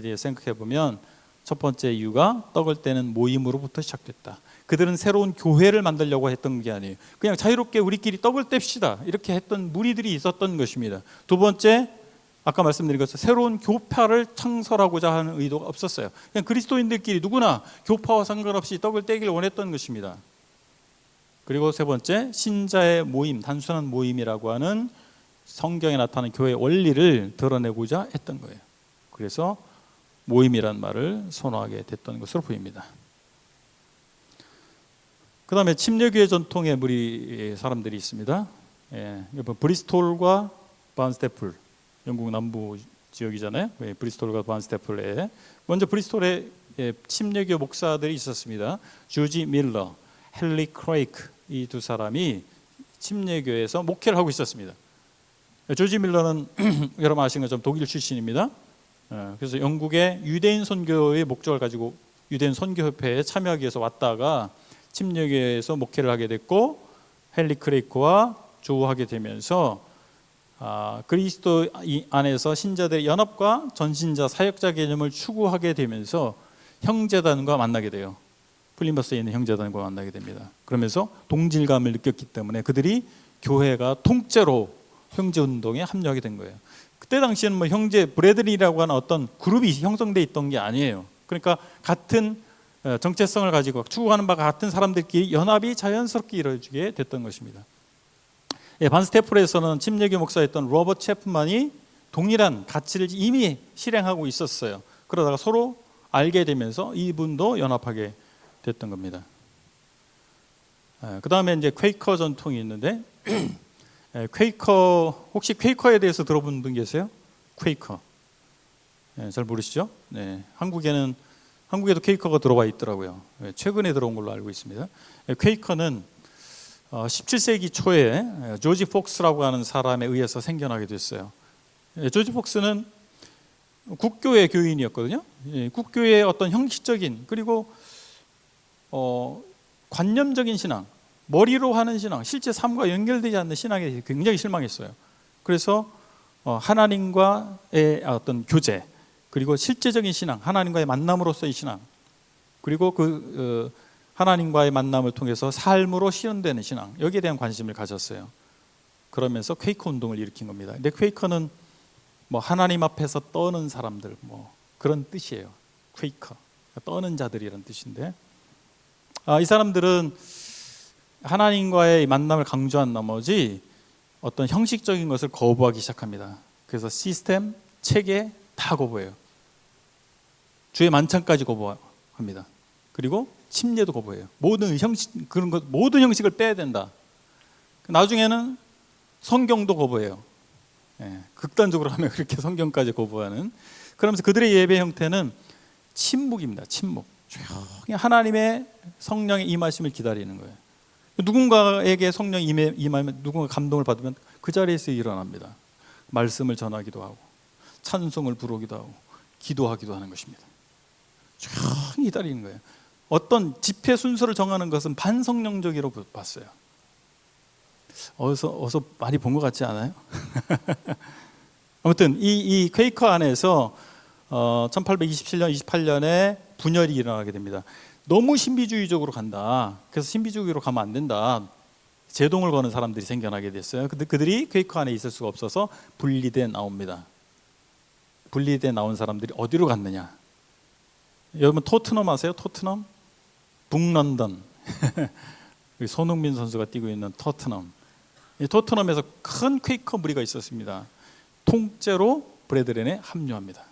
대해 생각해 보면 첫 번째 이유가 떡을 떼는 모임으로부터 시작됐다. 그들은 새로운 교회를 만들려고 했던 게 아니에요. 그냥 자유롭게 우리끼리 떡을 뗍시다 이렇게 했던 무리들이 있었던 것입니다. 두 번째, 아까 말씀드린 것처럼 새로운 교파를 창설하고자 하는 의도가 없었어요. 그냥 그리스도인들끼리 누구나 교파와 상관없이 떡을 떼기를 원했던 것입니다. 그리고 세 번째, 신자의 모임, 단순한 모임이라고 하는 성경에 나타나는 교회의 원리를 드러내고자 했던 거예요. 그래서 모임이란 말을 선호하게 됐던 것으로 보입니다. 그 다음에 침례교회 전통의 무리 사람들이 있습니다. 브리스톨과 반스테플, 영국 남부 지역이잖아요. 브리스톨과 반스테플에 먼저 브리스톨에 침례교 목사들이 있었습니다. 주지 밀러, 헨리 크레이크, 이 두 사람이 침례교회에서 목회를 하고 있었습니다. 조지 밀러는 여러분 아시는 것처럼 독일 출신입니다. 그래서 영국의 유대인 선교의 목적을 가지고 유대인 선교협회에 참여하기 위해서 왔다가 침례교회에서 목회를 하게 됐고, 헨리 크레이크와 조우하게 되면서 그리스도 안에서 신자들의 연합과 전신자 사역자 개념을 추구하게 되면서 형제단과 만나게 돼요. 플리머스에 있는 형제단과 만나게 됩니다. 그러면서 동질감을 느꼈기 때문에 그들이 교회가 통째로 형제운동에 합류하게 된 거예요. 그때 당시에는 뭐 형제 브레드리라고 하는 어떤 그룹이 형성돼 있던 게 아니에요. 그러니까 같은 정체성을 가지고 추구하는 바가 같은 사람들끼리 연합이 자연스럽게 이루어지게 됐던 것입니다. 반스테플에서는 침례교 목사였던 로버트 체프만이 동일한 가치를 이미 실행하고 있었어요. 그러다가 서로 알게 되면서 이분도 연합하게 됐던 겁니다. 그 다음에 이제 퀘이커 전통이 있는데 퀘이커, 혹시 퀘이커에 대해서 들어본 분 계세요? 퀘이커. 잘 모르시죠? 네, 한국에도 퀘이커가 들어와 있더라고요. 최근에 들어온 걸로 알고 있습니다. 퀘이커는 17세기 초에 조지 폭스라고 하는 사람에 의해서 생겨나게 됐어요. 조지 폭스는 국교회 교인이었거든요. 국교회의 어떤 형식적인 그리고 관념적인 신앙, 머리로 하는 신앙, 실제 삶과 연결되지 않는 신앙에 굉장히 실망했어요. 그래서 하나님과의 어떤 교제, 그리고 실제적인 신앙, 하나님과의 만남으로서의 신앙, 그리고 하나님과의 만남을 통해서 삶으로 실현되는 신앙, 여기에 대한 관심을 가졌어요. 그러면서 퀘이커 운동을 일으킨 겁니다. 근데 퀘이커는 뭐 하나님 앞에서 떠는 사람들, 뭐 그런 뜻이에요. 퀘이커, 떠는 자들이라는 뜻인데, 이 사람들은 하나님과의 만남을 강조한 나머지 어떤 형식적인 것을 거부하기 시작합니다. 그래서 시스템, 체계 다 거부해요. 주의 만찬까지 거부합니다. 그리고 침례도 거부해요. 모든 형식, 그런 것, 모든 형식을 빼야 된다. 나중에는 성경도 거부해요. 극단적으로 하면 그렇게 성경까지 거부하는. 그러면서 그들의 예배 형태는 침묵입니다. 침묵. 조용히 하나님의 성령의 임하심을 기다리는 거예요. 누군가에게 성령이 임하면, 누군가 감동을 받으면 그 자리에서 일어납니다. 말씀을 전하기도 하고 찬송을 부르기도 하고 기도하기도 하는 것입니다. 조용히 기다리는 거예요. 어떤 집회 순서를 정하는 것은 반성령적이라고 봤어요. 어디서 많이 본 것 같지 않아요? 아무튼 이 퀘이커 안에서 1827년, 28년에 분열이 일어나게 됩니다. 너무 신비주의적으로 간다. 그래서 신비주의로 가면 안 된다. 제동을 거는 사람들이 생겨나게 됐어요. 근데 그들이 퀘이커 안에 있을 수가 없어서 분리돼 나옵니다. 분리돼 나온 사람들이 어디로 갔느냐? 여러분 토트넘 아세요? 토트넘? 북런던. 손흥민 선수가 뛰고 있는 토트넘. 이 토트넘에서 큰 퀘이커 무리가 있었습니다. 통째로 브레드렌에 합류합니다.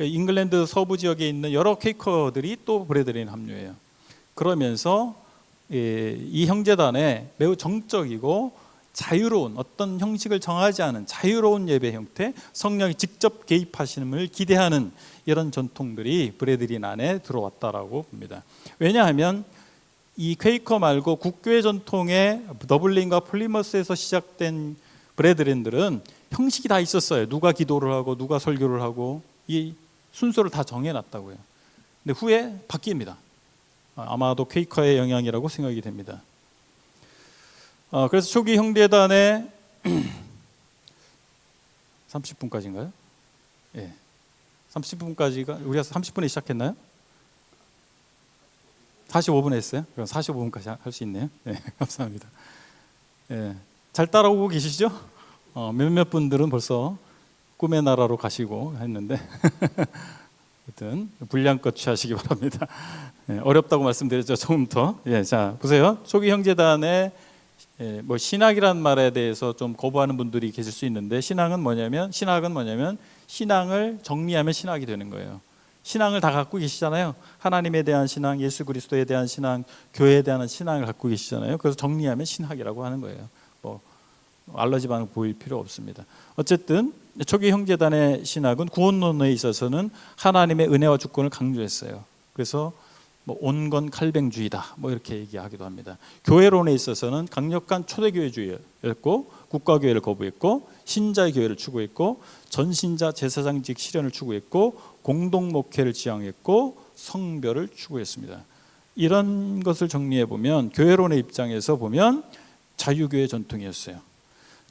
잉글랜드 서부 지역에 있는 여러 퀘이커들이 또 브레드렌에 합류해요. 그러면서 이 형제단에 매우 정적이고 자유로운, 어떤 형식을 정하지 않은 자유로운 예배 형태, 성령이 직접 개입하심을 기대하는 이런 전통들이 브레드린 안에 들어왔다라고 봅니다. 왜냐하면 이 퀘이커 말고 국교회 전통의 더블린과 플리머스에서 시작된 브레드린들은 형식이 다 있었어요. 누가 기도를 하고 누가 설교를 하고 이 순서를 다 정해놨다고요. 근데 후에 바뀝니다. 아마도 퀘이커의 영향이라고 생각이 됩니다. 그래서 초기 형제단에 30분까지인가요? 예. 30분까지가, 우리가 30분에 시작했나요? 45분에 했어요? 그럼 45분까지 할 수 있네요. 네, 감사합니다. 예. 잘 따라오고 계시죠? 몇몇 분들은 벌써 꿈의 나라로 가시고 했는데 하여튼 분량껏 취하시기 바랍니다. 어렵다고 말씀드렸죠, 조금부터. 자, 보세요. 초기 형제단의 뭐 신학이라는 말에 대해서 좀 거부하는 분들이 계실 수 있는데, 신학은 뭐냐면 신앙을 정리하면 신학이 되는 거예요. 신앙을 다 갖고 계시잖아요. 하나님에 대한 신앙, 예수 그리스도에 대한 신앙, 교회에 대한 신앙을 갖고 계시잖아요. 그래서 정리하면 신학이라고 하는 거예요. 뭐 알러지 반응 보일 필요 없습니다. 어쨌든 초기 형제단의 신학은 구원론에 있어서는 하나님의 은혜와 주권을 강조했어요. 그래서 뭐 온건 칼뱅주의다, 뭐 이렇게 얘기하기도 합니다. 교회론에 있어서는 강력한 초대교회주의였고, 국가교회를 거부했고, 신자의 교회를 추구했고, 전신자 제사장직 실현을 추구했고, 공동목회를 지향했고, 성별을 추구했습니다. 이런 것을 정리해 보면 교회론의 입장에서 보면 자유교회 전통이었어요.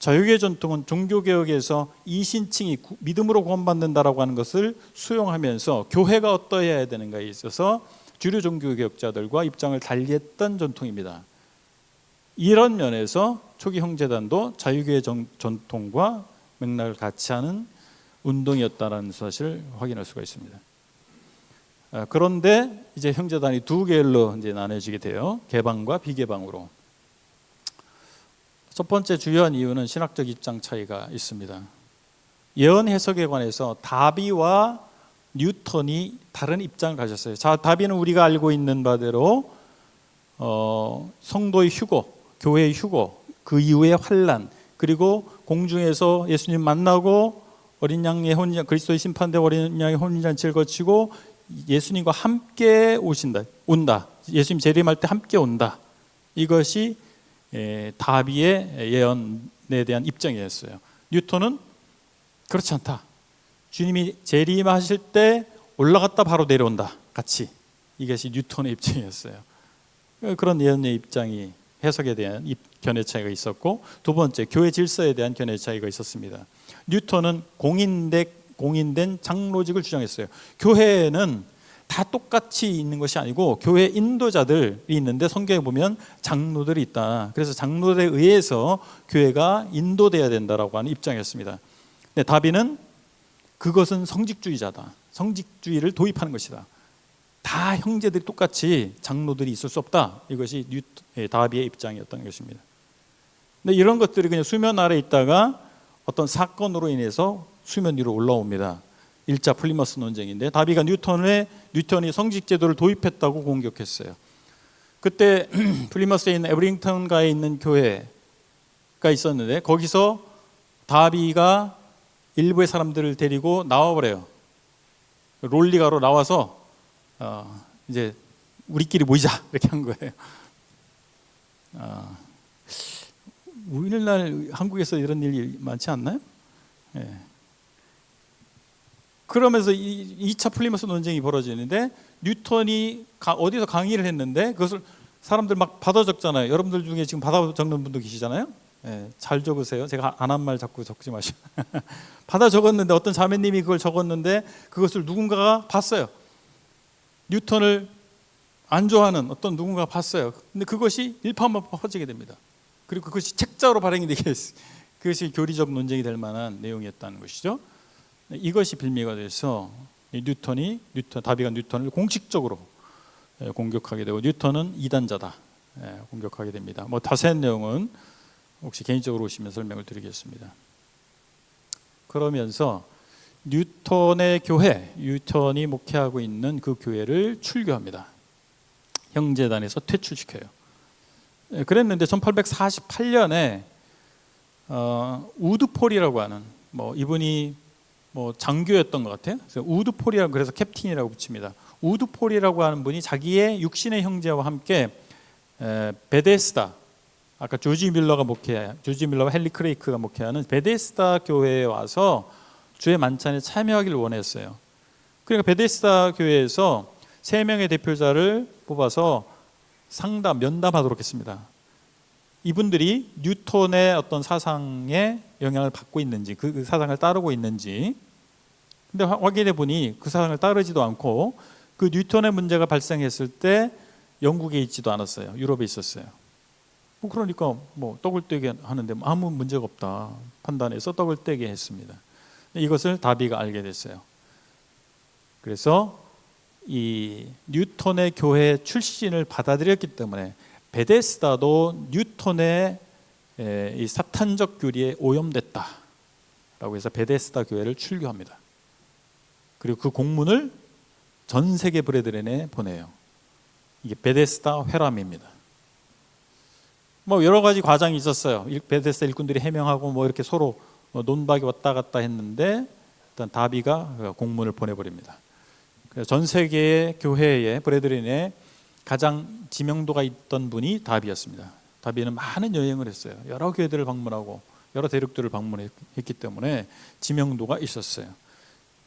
자유교회 전통은 종교개혁에서 이신층이 믿음으로 구원받는다라고 하는 것을 수용하면서 교회가 어떠해야 되는가에 있어서 주류 종교개혁자들과 입장을 달리했던 전통입니다. 이런 면에서 초기 형제단도 자유교회 전통과 맥락을 같이 하는 운동이었다는 사실을 확인할 수가 있습니다. 그런데 이제 형제단이 두 계열로 이제 나눠지게 돼요. 개방과 비개방으로. 첫 번째 주요한 이유는 신학적 입장 차이가 있습니다. 예언 해석에 관해서 다비와 뉴턴이 다른 입장을 가졌어요. 자, 다비는 우리가 알고 있는 바대로 성도의 휴거, 교회의 휴거, 그 이후의 환란, 그리고 공중에서 예수님 만나고 어린 양의 혼인잔, 그리스도의 심판대 어린 양의 혼인잔치를 거치고 예수님과 함께 온다. 예수님 재림할 때 함께 온다. 이것이 다비의 예언에 대한 입장이었어요. 뉴턴은 그렇지 않다. 주님이 재림하실 때 올라갔다 바로 내려온다. 같이. 이것이 뉴턴의 입장이었어요. 그런 예언의 입장이 해석에 대한 견해 차이가 있었고, 두 번째 교회 질서에 대한 견해 차이가 있었습니다. 뉴턴은 공인된 장로직을 주장했어요. 교회는 다 똑같이 있는 것이 아니고 교회 인도자들이 있는데 성경에 보면 장로들이 있다. 그래서 장로들에 의해서 교회가 인도돼야 된다라고 하는 입장이었습니다. 근데 다비는 그것은 성직주의자다. 성직주의를 도입하는 것이다. 다 형제들이 똑같이 장로들이 있을 수 없다. 이것이 다비의 입장이었던 것입니다. 근데 이런 것들이 그냥 수면 아래 있다가 어떤 사건으로 인해서 수면 위로 올라옵니다. 1차 플리머스 논쟁인데, 다비가 뉴턴이 성직제도를 도입했다고 공격했어요. 그때 플리머스에 있는 에버링턴가에 있는 교회가 있었는데, 거기서 다비가 일부의 사람들을 데리고 나와버려요. 롤리가로 나와서 이제 우리끼리 모이자 이렇게 한 거예요. 오늘날 한국에서 이런 일이 많지 않나요? 예. 그러면서 2차 플리머스 논쟁이 벌어지는데, 뉴턴이 어디서 강의를 했는데 그것을 사람들 막 받아 적잖아요. 여러분들 중에 지금 받아 적는 분도 계시잖아요. 예, 잘 적으세요. 제가 안 한 말 자꾸 적지 마시고. 받아 적었는데, 어떤 자매님이 그걸 적었는데 그것을 누군가가 봤어요. 뉴턴을 안 좋아하는 어떤 누군가가 봤어요. 근데 그것이 일파만파 퍼지게 됩니다. 그리고 그것이 책자로 발행이 되게 했어요. 그것이 교리적 논쟁이 될 만한 내용이었다는 것이죠. 이것이 빌미가 돼서 다비가 뉴턴을 공식적으로 공격하게 되고, 뉴턴은 이단자다 공격하게 됩니다. 뭐 자세한 내용은 혹시 개인적으로 오시면 설명을 드리겠습니다. 그러면서 뉴턴의 교회, 뉴턴이 목회하고 있는 그 교회를 출교합니다. 형제단에서 퇴출시켜요. 그랬는데 1848년에 우드폴이라고 하는, 이분이 장교였던 것 같아요. 그래서 우드폴이라고, 그래서 캡틴이라고 붙입니다. 우드폴이라고 하는 분이 자기의 육신의 형제와 함께 베데스다, 아까 조지 밀러와 헨리 크레이크가 목회하는 베데스다 교회에 와서 주의 만찬에 참여하기를 원했어요. 그러니까 베데스다 교회에서 3명의 대표자를 뽑아서 면담하도록 했습니다. 이분들이 뉴턴의 어떤 사상에 영향을 받고 있는지, 그 사상을 따르고 있는지. 근데 확인해 보니 그 사상을 따르지도 않고, 그 뉴턴의 문제가 발생했을 때 영국에 있지도 않았어요. 유럽에 있었어요. 그러니까 떡을 떼게 하는데 아무 문제가 없다 판단해서 떡을 떼게 했습니다. 이것을 다비가 알게 됐어요. 그래서 이 뉴턴의 교회 출신을 받아들였기 때문에 베데스다도 뉴턴의 이 사탄적 교리에 오염됐다라고 해서 베데스다 교회를 출교합니다. 그리고 그 공문을 전 세계 브레드렌에 보내요. 이게 베데스다 회람입니다. 뭐 여러 가지 과정이 있었어요. 베데스다 일꾼들이 해명하고 뭐 이렇게 서로 논박이 왔다 갔다 했는데 일단 다비가 공문을 보내버립니다. 그래서 전 세계의 교회에 브레드렌에 가장 지명도가 있던 분이 다비였습니다. 다비는 많은 여행을 했어요. 여러 교회들을 방문하고 여러 대륙들을 방문했기 때문에 지명도가 있었어요.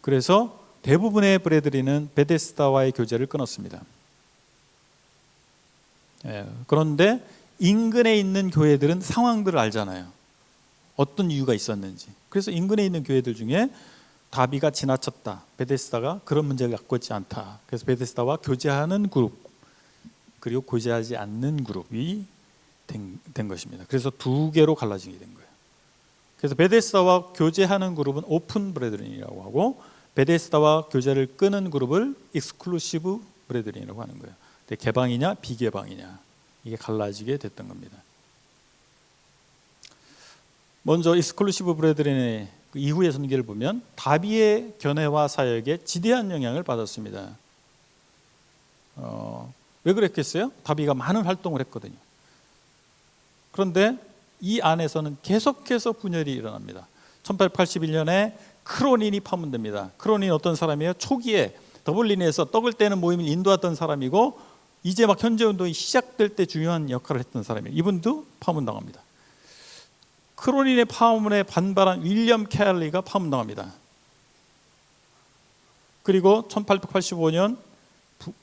그래서 대부분의 브레드린은 베데스다와의 교제를 끊었습니다. 그런데 인근에 있는 교회들은 상황들을 알잖아요. 어떤 이유가 있었는지. 그래서 인근에 있는 교회들 중에 다비가 지나쳤다, 베데스다가 그런 문제를 갖고 있지 않다, 그래서 베데스다와 교제하는 그룹 그리고 교제하지 않는 그룹이 된 것입니다. 그래서 두 개로 갈라지게 된 거예요. 그래서 베데스다와 교제하는 그룹은 오픈 브레드린이라고 하고, 베데스다와 교제를 끊은 그룹을 익스클루시브 브레드린이라고 하는 거예요. 근데 개방이냐 비개방이냐, 이게 갈라지게 됐던 겁니다. 먼저 익스클루시브 브레드린의 그 이후의 선교를 보면 다비의 견해와 사역에 지대한 영향을 받았습니다. 왜 그랬겠어요? 다비가 많은 활동을 했거든요. 그런데 이 안에서는 계속해서 분열이 일어납니다. 1881년에 크로닌이 파문됩니다. 크로닌 어떤 사람이에요? 초기에 더블린에서 떡을 떼는 모임을 인도했던 사람이고, 이제 막 현재운동이 시작될 때 중요한 역할을 했던 사람이에요. 이분도 파문당합니다. 크로닌의 파문에 반발한 윌리엄 켈리가 파문당합니다. 그리고 1885년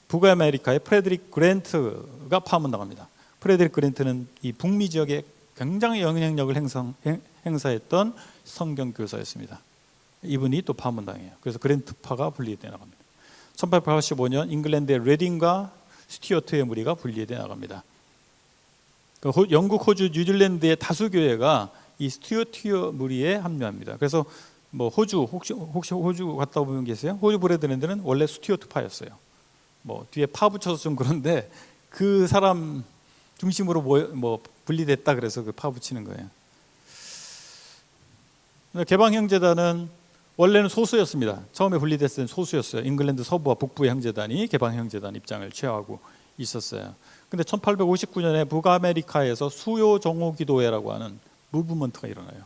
북아메리카의 프레드릭 그랜트가 파문당합니다. 프레드릭 그랜트는 이 북미 지역에 굉장히 영향력을 행사했던 성경교사였습니다. 이분이 또 파문당해요. 그래서 그랜트파가 분리되어 나갑니다. 1885년 잉글랜드의 레딩과 스튜어트의 무리가 분리되어 나갑니다. 영국, 호주, 뉴질랜드의 다수 교회가 이 스튜어트 무리에 합류합니다. 그래서 뭐 호주, 혹시 호주 갔다 보면 계세요? 호주 브레드랜드는 원래 스튜어트파였어요. 뭐 뒤에 파 붙여서 좀 그런데 그 사람 중심으로 뭐 분리됐다 그래서 그 파 붙이는 거예요. 개방형제단은 원래는 소수였습니다. 처음에 분리됐을 때는 소수였어요. 잉글랜드 서부와 북부의 형제단이 개방형제단 입장을 취하고 있었어요. 근데 1859년에 북아메리카에서 수요 정오 기도회라고 하는 무브먼트가 일어나요.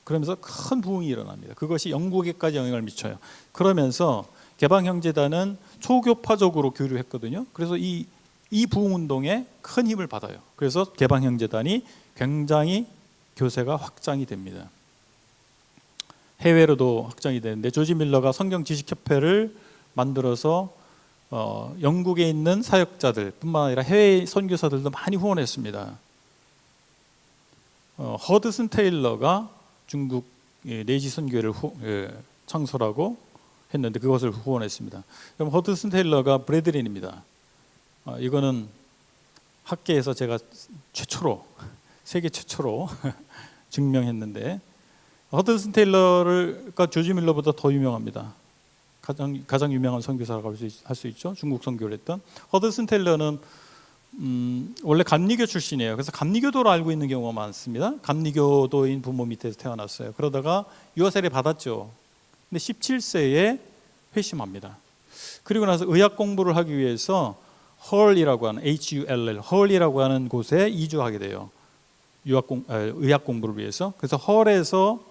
그러면서 큰 부흥이 일어납니다. 그것이 영국에까지 영향을 미쳐요. 그러면서 개방형제단은 초교파적으로 교류했거든요. 그래서 이 부흥운동에 큰 힘을 받아요. 그래서 개방형제단이 굉장히 교세가 확장이 됩니다. 해외로도 확장이 되는데, 조지 밀러가 성경지식협회를 만들어서 영국에 있는 사역자들 뿐만 아니라 해외 선교사들도 많이 후원했습니다. 허드슨 테일러가 중국 내지 선교회를 창설하고 했는데 그것을 후원했습니다. 그럼 허드슨 테일러가 브레드린입니다. 이거는 학계에서 제가 세계 최초로 증명했는데, 허드슨 테일러가 조지 밀러보다 더 유명합니다. 가장 유명한 선교사라고 할 수 있죠. 중국 선교를 했던 허드슨 테일러는 원래 감리교 출신이에요. 그래서 감리교도로 알고 있는 경우가 많습니다. 감리교도인 부모 밑에서 태어났어요. 그러다가 유아세례 받았죠. 근데 17세에 회심합니다. 그리고 나서 의학 공부를 하기 위해서 헐이라고 하는 HULL 헐이라고 하는 곳에 이주하게 돼요. 의학 공부를 위해서. 그래서 헐에서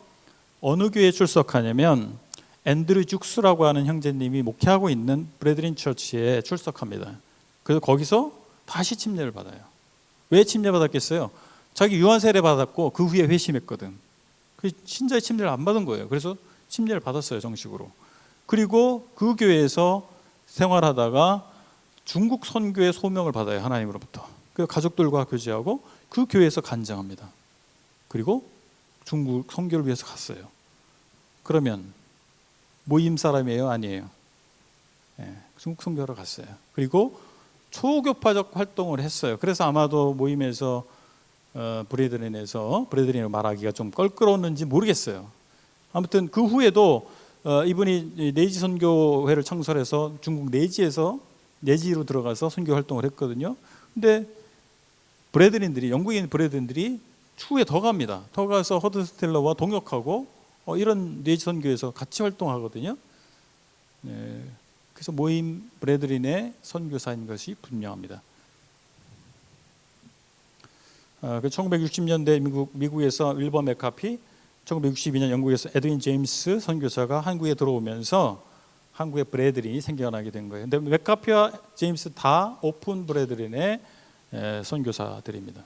어느 교회에 출석하냐면 앤드류 죽스라고 하는 형제님이 목회하고 있는 브레드린 처치에 출석합니다. 그래서 거기서 다시 침례를 받아요. 왜 침례받았겠어요? 자기 유한세례 받았고 그 후에 회심했거든. 그 신자의 침례를 안 받은 거예요. 그래서 침례를 받았어요, 정식으로. 그리고 그 교회에서 생활하다가 중국 선교의 소명을 받아요, 하나님으로부터. 그래서 가족들과 교제하고 그 교회에서 간증합니다. 그리고 중국 선교를 위해서 갔어요. 그러면 모임 사람이에요, 아니에요? 중국 선교하러 갔어요. 그리고 초교파적 활동을 했어요. 그래서 아마도 모임에서 브레드린으로 말하기가 좀 껄끄러웠는지 모르겠어요. 아무튼 그 후에도 이분이 내지 선교회를 창설해서 중국 내지로 들어가서 선교 활동을 했거든요. 근데 브래드린들이, 영국에 있는 브래드린들이 추후에 더 갑니다. 더 가서 허드스텔러와 동역하고 이런 내지 선교에서 같이 활동하거든요. 네. 그래서 모임 브래드린의 선교사인 것이 분명합니다. 1960년대 미국에서 윌버 맥카피, 1962년 영국에서 에드윈 제임스 선교사가 한국에 들어오면서 한국의 브래드린이 생겨나게 된 거예요. 근데 맥카피와 제임스 다 오픈 브래드린의 선교사들입니다.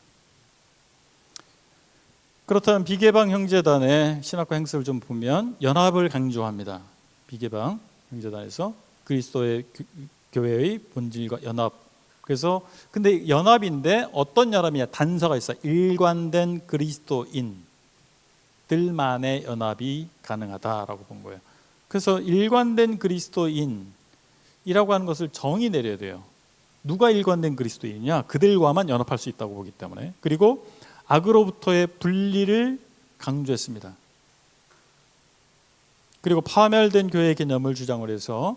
그렇다면 비개방 형제단의 신학과 행사를 좀 보면 연합을 강조합니다. 비개방 형제단에서 그리스도의 교회의 본질과 연합. 그래서 근데 연합인데 어떤 연합이냐? 단서가 있어. 일관된 그리스도인들만의 연합이 가능하다라고 본 거예요. 그래서 일관된 그리스도인이라고 하는 것을 정의 내려야 돼요. 누가 일관된 그리스도인이냐? 그들과만 연합할 수 있다고 보기 때문에. 그리고 악으로부터의 분리를 강조했습니다. 그리고 파멸된 교회 개념을 주장을 해서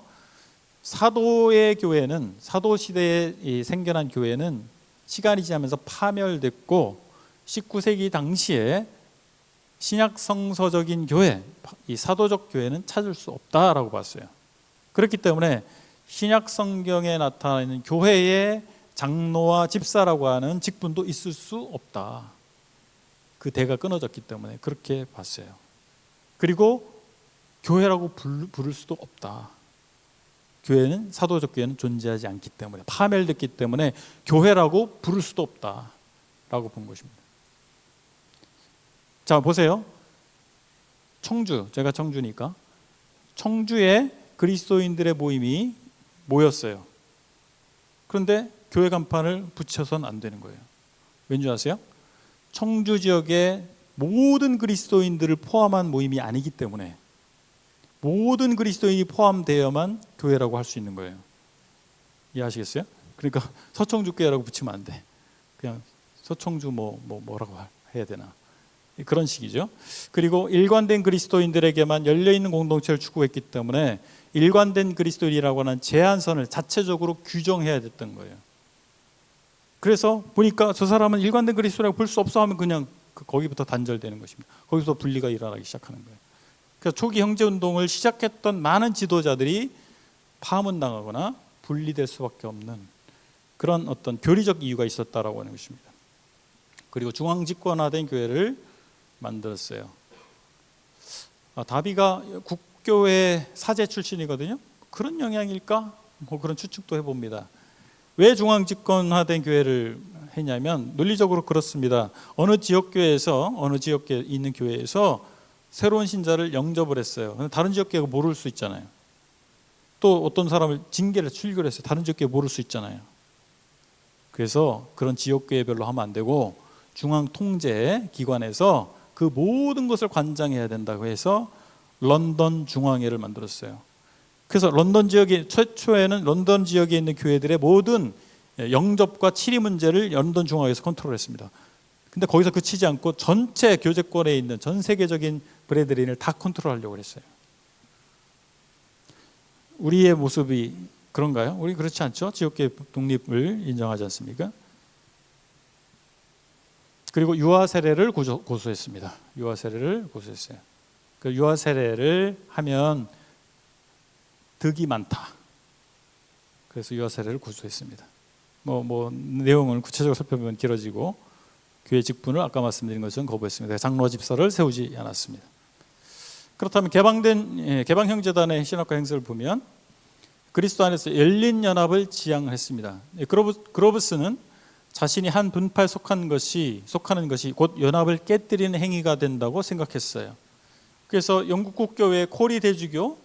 사도의 교회는, 사도 시대에 생겨난 교회는 시간이 지나면서 파멸됐고 19세기 당시에 신약 성서적인 교회, 이 사도적 교회는 찾을 수 없다라고 봤어요. 그렇기 때문에 신약 성경에 나타나는 교회의 장로와 집사라고 하는 직분도 있을 수 없다. 그 대가 끊어졌기 때문에 그렇게 봤어요. 그리고 교회라고 부를 수도 없다. 교회는, 사도적 교회는 존재하지 않기 때문에, 파멸됐기 때문에 교회라고 부를 수도 없다라고 본 것입니다. 자, 보세요. 청주, 제가 청주니까 청주에 그리스도인들의 모임이 모였어요. 그런데 교회 간판을 붙여서는 안 되는 거예요. 왠지 아세요? 청주 지역의 모든 그리스도인들을 포함한 모임이 아니기 때문에 모든 그리스도인이 포함되어야만 교회라고 할 수 있는 거예요. 이해하시겠어요? 그러니까 서청주교회라고 붙이면 안 돼. 그냥 서청주 뭐라고 해야 되나, 그런 식이죠. 그리고 일관된 그리스도인들에게만 열려있는 공동체를 추구했기 때문에 일관된 그리스도인이라고 하는 제한선을 자체적으로 규정해야 됐던 거예요. 그래서 보니까 저 사람은 일관된 그리스도라고 볼 수 없어 하면 그냥 거기부터 단절되는 것입니다. 거기서 분리가 일어나기 시작하는 거예요. 그래서 초기 형제운동을 시작했던 많은 지도자들이 파문당하거나 분리될 수밖에 없는 그런 어떤 교리적 이유가 있었다라고 하는 것입니다. 그리고 중앙집권화된 교회를 만들었어요. 다비가 국교회 사제 출신이거든요. 그런 영향일까? 그런 추측도 해봅니다. 왜 중앙집권화된 교회를 했냐면 논리적으로 그렇습니다. 어느 지역에 있는 교회에서 새로운 신자를 영접을 했어요. 다른 지역교회가 모를 수 있잖아요. 또 어떤 사람을 징계를 출교를 했어요. 다른 지역교회 모를 수 있잖아요. 그래서 그런 지역교회별로 하면 안 되고 중앙 통제 기관에서 그 모든 것을 관장해야 된다고 해서 런던 중앙회를 만들었어요. 그래서 런던 지역에, 최초에는 런던 지역에 있는 교회들의 모든 영접과 치리 문제를 런던 중앙회에서 컨트롤했습니다. 근데 거기서 그치지 않고 전체 교제권에 있는 전 세계적인 브래드린을 다 컨트롤하려고 했어요. 우리의 모습이 그런가요? 우리 그렇지 않죠? 지역계 독립을 인정하지 않습니까? 그리고 유아 세례를 고수했습니다. 유아 세례를 고수했어요. 그 유아 세례를 하면 득이 많다. 그래서 유아 세례를 고수했습니다. 내용을 구체적으로 살펴보면 길어지고 교회 직분을 아까 말씀드린 것처럼 거부했습니다. 장로 집사를 세우지 않았습니다. 그렇다면 개방 형제단의 신학과 행사를 보면 그리스도 안에서 열린 연합을 지향했습니다. 그로브스는 자신이 한 분파에 속하는 것이 곧 연합을 깨뜨리는 행위가 된다고 생각했어요. 그래서 영국 국교회 코리 대주교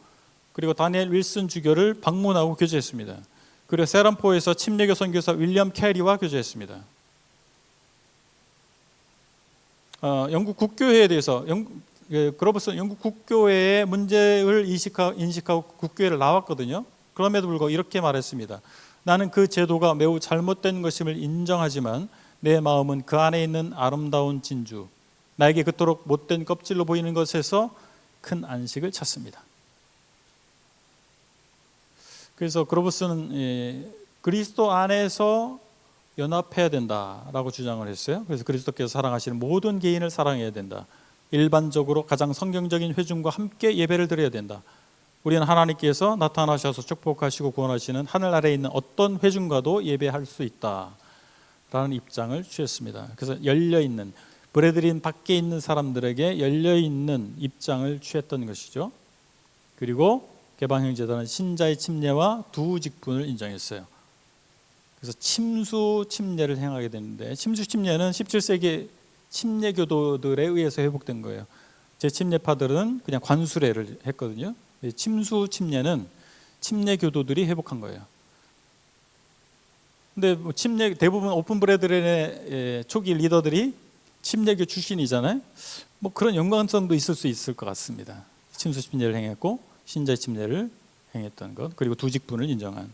그리고 다니엘 윌슨 주교를 방문하고 교제했습니다. 그리고 세란포에서 침례교 선교사 윌리엄 캐리와 교제했습니다. 영국 국교회에 대해서 그로브스는 영국 국교회의 문제를 인식하고 국교회를 나왔거든요. 그럼에도 불구하고 이렇게 말했습니다. 나는 그 제도가 매우 잘못된 것임을 인정하지만 내 마음은 그 안에 있는 아름다운 진주, 나에게 그토록 못된 껍질로 보이는 것에서 큰 안식을 찾습니다. 그래서 그로부스는 그리스도 안에서 연합해야 된다라고 주장을 했어요. 그래서 그리스도께서 사랑하시는 모든 개인을 사랑해야 된다. 일반적으로 가장 성경적인 회중과 함께 예배를 드려야 된다. 우리는 하나님께서 나타나셔서 축복하시고 구원하시는 하늘 아래에 있는 어떤 회중과도 예배할 수 있다라는 입장을 취했습니다. 그래서 열려있는, 브레드린 밖에 있는 사람들에게 열려있는 입장을 취했던 것이죠. 그리고 개방형제단은 신자의 침례와 두 직분을 인정했어요. 그래서 침수 침례를 행하게 되는데, 침수 침례는 17세기 침례 교도들에 의해서 회복된 거예요. 제 침례파들은 그냥 관수례를 했거든요. 침수 침례는 침례 교도들이 회복한 거예요. 근데 뭐 침례, 대부분 오픈 브레드렌의 초기 리더들이 침례교 출신이잖아요. 뭐 그런 연관성도 있을 수 있을 것 같습니다. 침수 침례를 행했고 신자의 침례를 행했던 것, 그리고 두 직분을 인정한.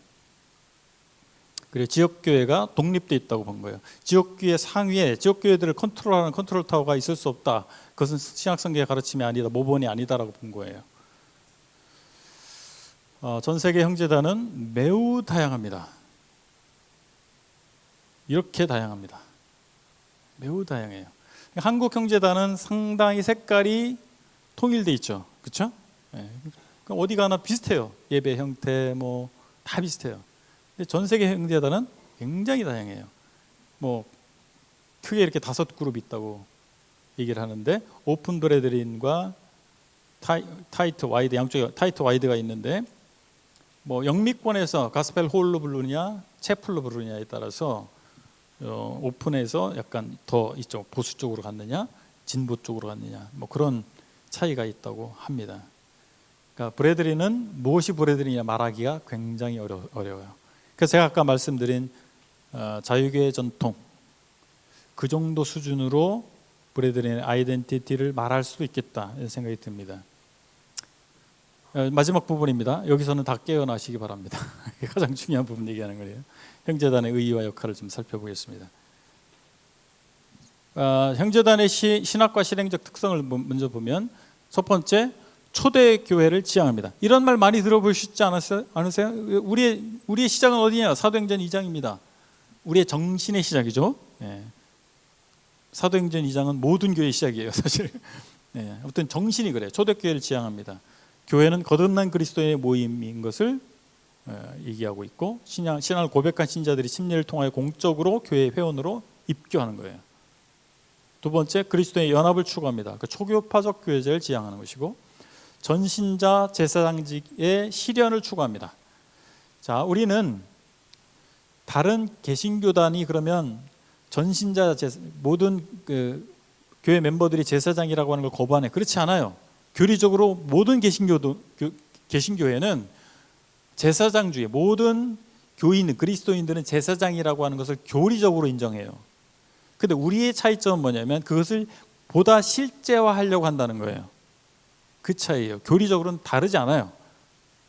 그리고 지역교회가 독립되어 있다고 본 거예요. 지역교회 상위에 지역교회들을 컨트롤하는 컨트롤 타워가 있을 수 없다. 그것은 신약성경의 가르침이 아니다, 모본이 아니다라고 본 거예요. 전 세계 형제단은 매우 다양합니다. 이렇게 다양합니다. 매우 다양해요. 한국 형제단은 상당히 색깔이 통일돼 있죠, 그렇죠? 네. 어디 가나 비슷해요. 예배 형태 뭐 다 비슷해요. 근데 전 세계 형제단은 굉장히 다양해요. 뭐 크게 이렇게 5그룹 있다고 얘기를 하는데, 오픈 브레드린과 타이트 와이드, 양쪽에 타이트 와이드가 있는데, 뭐 영미권에서 가스펠 홀로 부르냐 채플로 부르냐에 따라서 오픈에서 약간 더 이쪽 보수 쪽으로 갔느냐 진보 쪽으로 갔느냐, 뭐 그런 차이가 있다고 합니다. 그러니까 브레드린은 무엇이 브레드린이냐 말하기가 굉장히 어려워요. 그래서 제가 아까 말씀드린 자유교회 전통, 그 정도 수준으로 브레드린의 아이덴티티를 말할 수도 있겠다 이런 생각이 듭니다. 마지막 부분입니다. 여기서는 다 깨어나시기 바랍니다. 가장 중요한 부분 얘기하는 거예요. 형제단의 의의와 역할을 좀 살펴보겠습니다. 형제단의 신학과 실행적 특성을 먼저 보면, 첫 번째, 초대교회를 지향합니다. 이런 말 많이 들어보셨지 않으세요? 우리의 시작은 어디냐? 사도행전 2장입니다. 우리의 정신의 시작이죠. 예. 사도행전 2장은 모든 교회의 시작이에요, 사실. 예. 아무튼 정신이 그래요. 초대교회를 지향합니다. 교회는 거듭난 그리스도인의 모임인 것을 얘기하고 있고, 신앙을 고백한 신자들이 침례를 통하여 공적으로 교회 회원으로 입교하는 거예요. 두 번째, 그리스도의 연합을 추구합니다. 그 초교파적 교회제를 지향하는 것이고, 전신자 제사장직의 실현을 추구합니다. 자, 우리는 다른 개신교단이 그러면 전신자 모든 교회 멤버들이 제사장이라고 하는 걸 거부하네. 그렇지 않아요. 교리적으로 모든 개신교회는 제사장주의, 모든 교인, 그리스도인들은 제사장이라고 하는 것을 교리적으로 인정해요. 근데 우리의 차이점은 뭐냐면 그것을 보다 실제화하려고 한다는 거예요. 그 차이예요. 교리적으로는 다르지 않아요.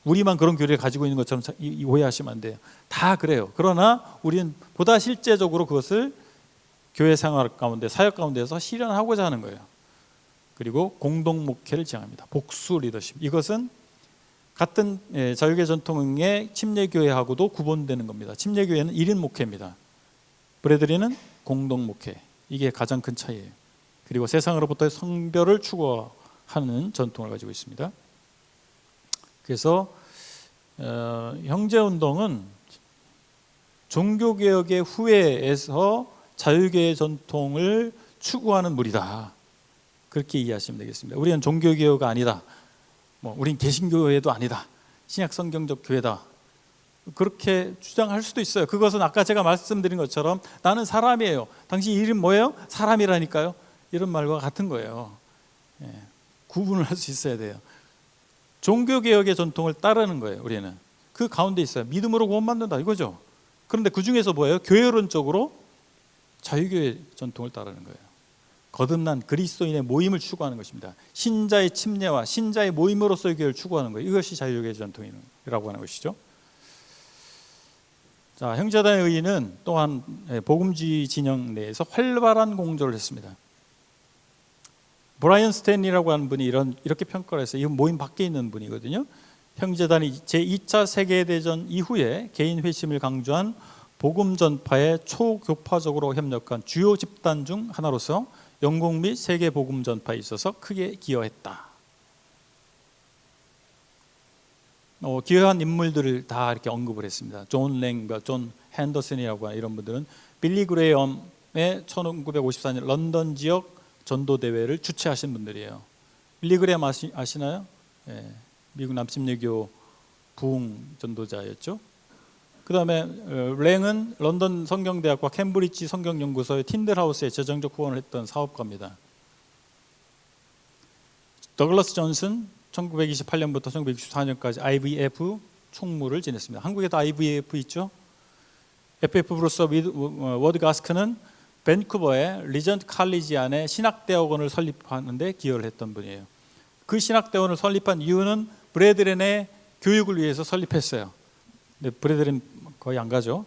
우리만 그런 교리를 가지고 있는 것처럼 오해하시면 안 돼요. 다 그래요. 그러나 우리는 보다 실제적으로 그것을 교회 생활 가운데, 사역 가운데서 실현하고자 하는 거예요. 그리고 공동 목회를 지향합니다. 복수 리더십. 이것은 같은 자유교회 전통의 침례교회하고도 구분되는 겁니다. 침례교회는 1인 목회입니다. 브레드린은 공동 목회. 이게 가장 큰 차이예요. 그리고 세상으로부터의 성별을 추구하는 전통을 가지고 있습니다. 그래서 형제운동은 종교개혁의 후예에서 자유교회 전통을 추구하는 무리다. 그렇게 이해하시면 되겠습니다. 우리는 종교개혁가 아니다. 우린 개신교회도 아니다. 신약성경적 교회다. 그렇게 주장할 수도 있어요. 그것은 아까 제가 말씀드린 것처럼 나는 사람이에요. 당신 이름 뭐예요? 사람이라니까요. 이런 말과 같은 거예요. 예, 구분을 할 수 있어야 돼요. 종교개혁의 전통을 따르는 거예요. 우리는 그 가운데 있어요. 믿음으로 구원받는다 이거죠. 그런데 그 중에서 뭐예요? 교회론적으로 자유교회 전통을 따르는 거예요. 거듭난 그리스도인의 모임을 추구하는 것입니다. 신자의 침례와 신자의 모임으로서의 교회를 추구하는 거예요. 이것이 자유교회 전통이라고 하는 것이죠. 자, 형제단의 의의는 또한 복음주의 진영 내에서 활발한 공조를 했습니다. 브라이언 스탠리라고 하는 분이 이렇게 평가를 했어요. 이건 모임 밖에 있는 분이거든요. 형제단이 제2차 세계대전 이후에 개인 회심을 강조한 복음 전파에 초교파적으로 협력한 주요 집단 중 하나로서 영국 및 세계 복음 전파에 있어서 크게 기여했다. 기여한 인물들을 다 이렇게 언급을 했습니다. 존 랭과 존 핸더슨이라고 하는 이런 분들은 빌리 그레엄의 1954년 런던 지역 전도 대회를 주최하신 분들이에요. 빌리 그레엄 아시나요? 예, 미국 남침여교 부흥 전도자였죠. 그 다음에 랭은 런던 성경대학과 캠브리지 성경연구소의 틴들하우스에 재정적 후원을 했던 사업가입니다. 더글라스 존슨 1928년부터 1964년까지 IVF 총무를 지냈습니다. 한국에도 IVF 있죠. FF 브루스 워드 가스크는 밴쿠버의 리전트 칼리지 안에 신학대학원을 설립하는 데 기여를 했던 분이에요. 그 신학대학원을 설립한 이유는 브레드렌의 교육을 위해서 설립했어요. 근데 브레드렌 거의 안 가죠.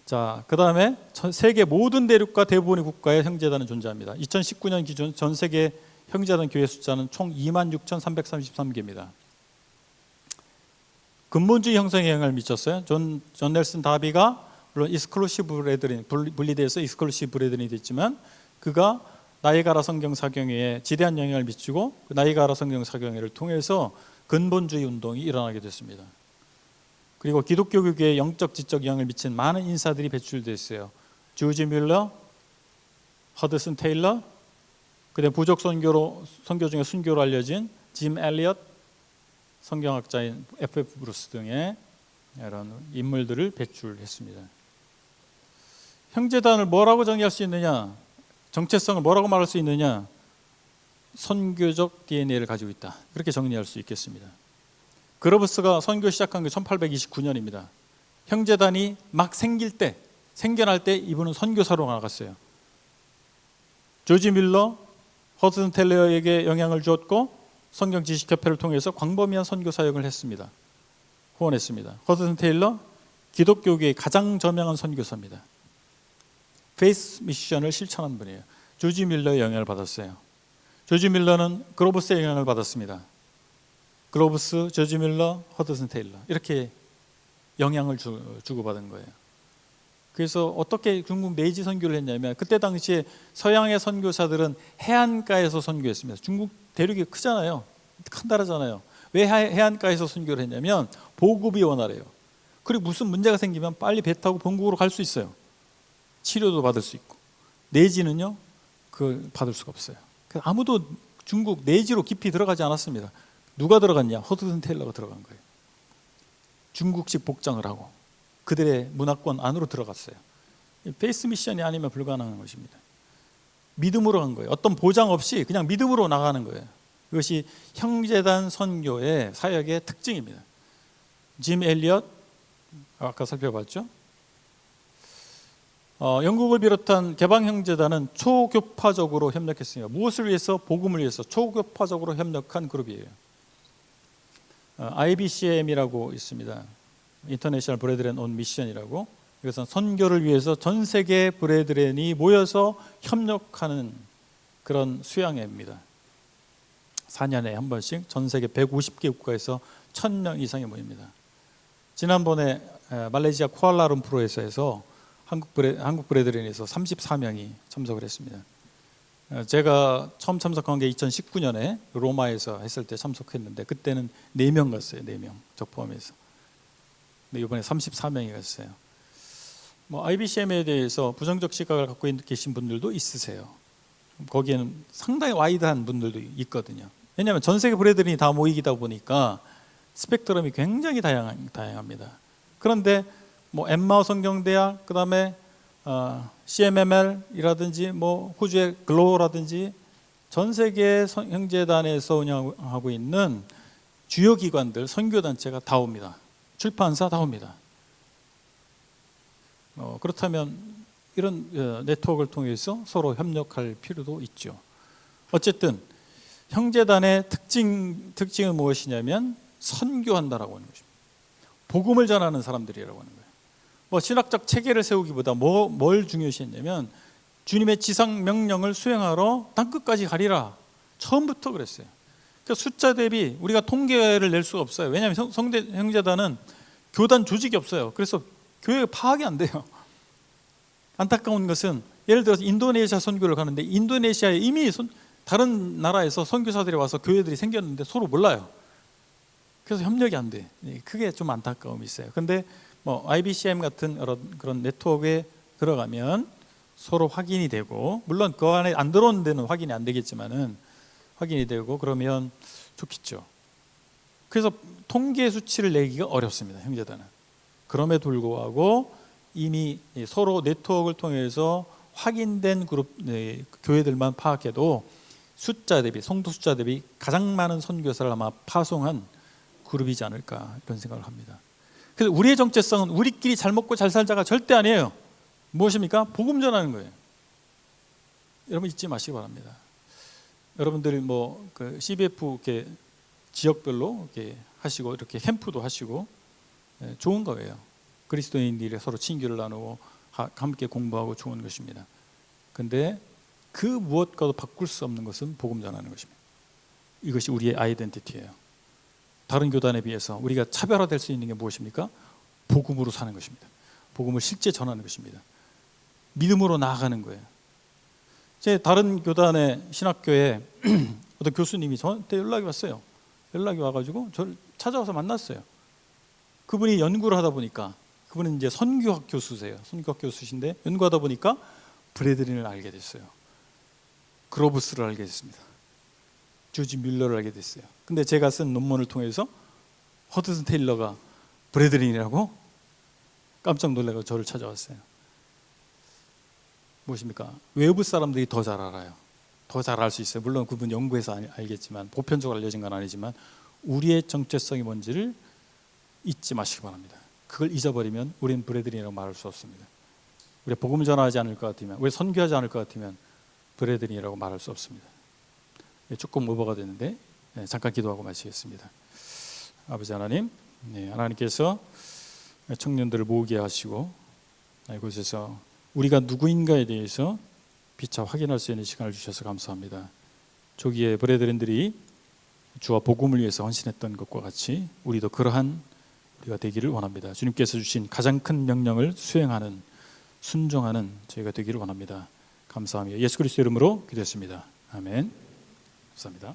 자, 그 다음에 세계 모든 대륙과 대부분의 국가의 형제단은 존재합니다. 2019년 기준 전 세계 형제단 교회 숫자는 총 26,333개입니다. 근본주의 형성에 영향을 미쳤어요. 존 넬슨 다비가 물론 이스클루시브 브레드린, 분리돼서 이스클루시브 브레드린이 됐지만 그가 나이가라 성경 사경회에 지대한 영향을 미치고 그 나이가라 성경 사경회를 통해서 근본주의 운동이 일어나게 됐습니다. 그리고 기독교 교계에 영적 지적 영향을 미친 많은 인사들이 배출됐어요. 조지 뮬러, 허드슨 테일러, 그다음 부족 선교 중에 순교로 알려진 짐 엘리엇, 성경학자인 FF 브루스 등의 이런 인물들을 배출했습니다. 형제단을 뭐라고 정의할 수 있느냐? 정체성을 뭐라고 말할 수 있느냐? 선교적 DNA를 가지고 있다. 그렇게 정리할 수 있겠습니다. 그로브스가 선교 시작한 게 1829년입니다. 형제단이 막 생겨날 때 이분은 선교사로 나갔어요. 조지 밀러, 허드슨 텔러에게 영향을 주었고 성경 지식협회를 통해서 광범위한 선교 사역을 했습니다. 후원했습니다. 허드슨 테일러, 기독교계의 가장 저명한 선교사입니다. 페이스 미션을 실천한 분이에요. 조지 밀러의 영향을 받았어요. 조지 밀러는 그로브스의 영향을 받았습니다. 그로브스, 조지 밀러, 허드슨 테일러 이렇게 영향을 주고받은 거예요. 그래서 어떻게 중국 내지 선교를 했냐면 그때 당시에 서양의 선교사들은 해안가에서 선교했습니다. 중국 대륙이 크잖아요. 큰 나라잖아요. 왜 해안가에서 선교를 했냐면 보급이 원활해요. 그리고 무슨 문제가 생기면 빨리 배 타고 본국으로 갈 수 있어요. 치료도 받을 수 있고. 내지는요, 그걸 받을 수가 없어요. 그래서 아무도 중국 내지로 깊이 들어가지 않았습니다. 누가 들어갔냐? 허드슨 테일러가 들어간 거예요. 중국식 복장을 하고 그들의 문화권 안으로 들어갔어요. 페이스 미션이 아니면 불가능한 것입니다. 믿음으로 간 거예요. 어떤 보장 없이 그냥 믿음으로 나가는 거예요. 이것이 형제단 선교의 사역의 특징입니다. 짐 엘리엇 아까 살펴봤죠. 영국을 비롯한 개방형제단은 초교파적으로 협력했습니다. 무엇을 위해서? 복음을 위해서 초교파적으로 협력한 그룹이에요. IBCM이라고 있습니다. 인터내셔널 브레드렌 온 미션이라고. 이것은 선교를 위해서 전 세계 브레드렌이 모여서 협력하는 그런 수양회입니다. 4년에 한 번씩 전 세계 150개 국가에서 1,000명 이상이 모입니다. 지난번에 말레이시아 쿠알라룸푸르에서 해서 한국 브레드렌에서 34명이 참석을 했습니다. 제가 처음 참석한 게 2019년에 로마에서 했을 때 참석했는데 그때는 4명 갔어요. 4명 저 포함해서. 근데 이번에 34명이 갔어요. IBCM에 대해서 부정적 시각을 갖고 계신 분들도 있으세요. 거기에는 상당히 와이드한 분들도 있거든요. 왜냐하면 전 세계 브레드린이 다 모이다 보니까 스펙트럼이 굉장히 다양합니다. 그런데 엠마오 성경대학, 그 다음에 CMML이라든지 호주의 글로우라든지 전 세계 형제단에서 운영하고 있는 주요 기관들, 선교단체가 다 옵니다. 출판사 다 옵니다. 그렇다면 이런 네트워크를 통해서 서로 협력할 필요도 있죠. 어쨌든 형제단의 특징은 무엇이냐면 선교한다라고 하는 것입니다. 복음을 전하는 사람들이라고 하는 거예요. 신학적 체계를 세우기보다 뭘 중요시했냐면 주님의 지상 명령을 수행하러 땅끝까지 가리라. 처음부터 그랬어요. 그러니까 숫자 대비 우리가 통계를 낼 수가 없어요. 왜냐하면 성대 형제단은 교단 조직이 없어요. 그래서 교회 파악이 안 돼요. 안타까운 것은 예를 들어서 인도네시아 선교를 가는데 인도네시아에 이미 다른 나라에서 선교사들이 와서 교회들이 생겼는데 서로 몰라요. 그래서 협력이 안 돼. 그게 좀 안타까움이 있어요. 근데 뭐 IBCM 같은 그런 네트워크에 들어가면 서로 확인이 되고, 물론 그 안에 안 들어오는 데는 확인이 안 되겠지만은 확인이 되고 그러면 좋겠죠. 그래서 통계 수치를 내기가 어렵습니다, 형제단은. 그럼에도 불구하고 이미 서로 네트워크를 통해서 확인된 그룹 교회들만 파악해도 숫자 대비, 성도 숫자 대비 가장 많은 선교사를 아마 파송한 그룹이지 않을까, 이런 생각을 합니다. 그래서 우리의 정체성은 우리끼리 잘 먹고 잘 살자가 절대 아니에요. 무엇입니까? 복음 전하는 거예요. 여러분 잊지 마시기 바랍니다. 여러분들 그 CBF 이렇게 지역별로 이렇게 하시고 이렇게 캠프도 하시고 좋은 거예요. 그리스도인들이 서로 친교를 나누고 함께 공부하고 좋은 것입니다. 근데 그 무엇과도 바꿀 수 없는 것은 복음 전하는 것입니다. 이것이 우리의 아이덴티티예요. 다른 교단에 비해서 우리가 차별화될 수 있는 게 무엇입니까? 복음으로 사는 것입니다. 복음을 실제 전하는 것입니다. 믿음으로 나아가는 거예요. 제 다른 교단의 신학교에 어떤 교수님이 저한테 연락이 왔어요. 연락이 와가지고 저를 찾아와서 만났어요. 그분이 연구를 하다 보니까, 그분은 이제 선교학 교수세요. 선교학 교수신데 연구하다 보니까 브래드린을 알게 됐어요. 그로브스를 알게 됐습니다. 조지 뮬러를 알게 됐어요. 근데 제가 쓴 논문을 통해서 허드슨 테일러가 브래드린이라고 깜짝 놀라고 저를 찾아왔어요. 무엇입니까? 외부 사람들이 더 잘 알아요. 더 잘 알 수 있어요. 물론 그분 연구해서 알겠지만, 보편적으로 알려진 건 아니지만 우리의 정체성이 뭔지를 잊지 마시기 바랍니다. 그걸 잊어버리면 우리는 브래드린이라고 말할 수 없습니다. 우리 복음 전하지 않을 것 같으면, 우리 선교하지 않을 것 같으면 브래드린이라고 말할 수 없습니다. 조금 오버가 됐는데 잠깐 기도하고 마치겠습니다. 아버지 하나님, 하나님께서 청년들을 모으게 하시고 이곳에서 우리가 누구인가에 대해서 피차 확인할 수 있는 시간을 주셔서 감사합니다. 조기에 브래드린들이 주와 복음을 위해서 헌신했던 것과 같이 우리도 그러한 우리가 되기를 원합니다. 주님께서 주신 가장 큰 명령을 수행하는, 순종하는 저희가 되기를 원합니다. 감사합니다. 예수 그리스도 이름으로 기도했습니다. 아멘. 감사합니다.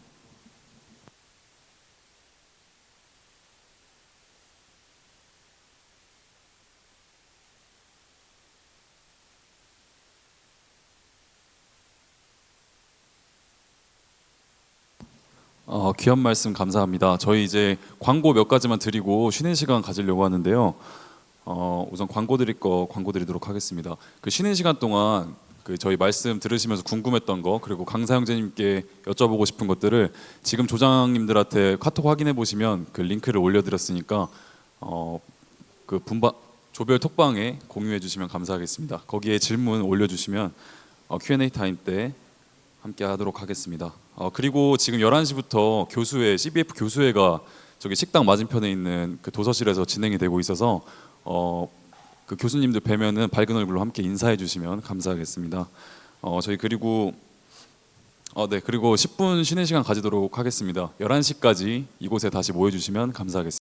귀한 말씀 감사합니다. 저희 이제 광고 몇 가지만 드리고 쉬는 시간 가지려고 하는데요. 우선 광고 드리도록 하겠습니다. 그 쉬는 시간 동안 그 저희 말씀 들으시면서 궁금했던 거, 그리고 강사 형제님께 여쭤보고 싶은 것들을 지금 조장님들한테 카톡 확인해 보시면 그 링크를 올려드렸으니까 그 조별 톡방에 공유해 주시면 감사하겠습니다. 거기에 질문 올려주시면 Q&A 타임 때 함께 하도록 하겠습니다. 그리고 지금 11시부터 CBF 교수회가 저기 식당 맞은편에 있는 그 도서실에서 진행이 되고 있어서 그 교수님들 뵈면은 밝은 얼굴로 함께 인사해 주시면 감사하겠습니다. 저희 그리고 10분 쉬는 시간 가지도록 하겠습니다. 11시까지 이곳에 다시 모여 주시면 감사하겠습니다.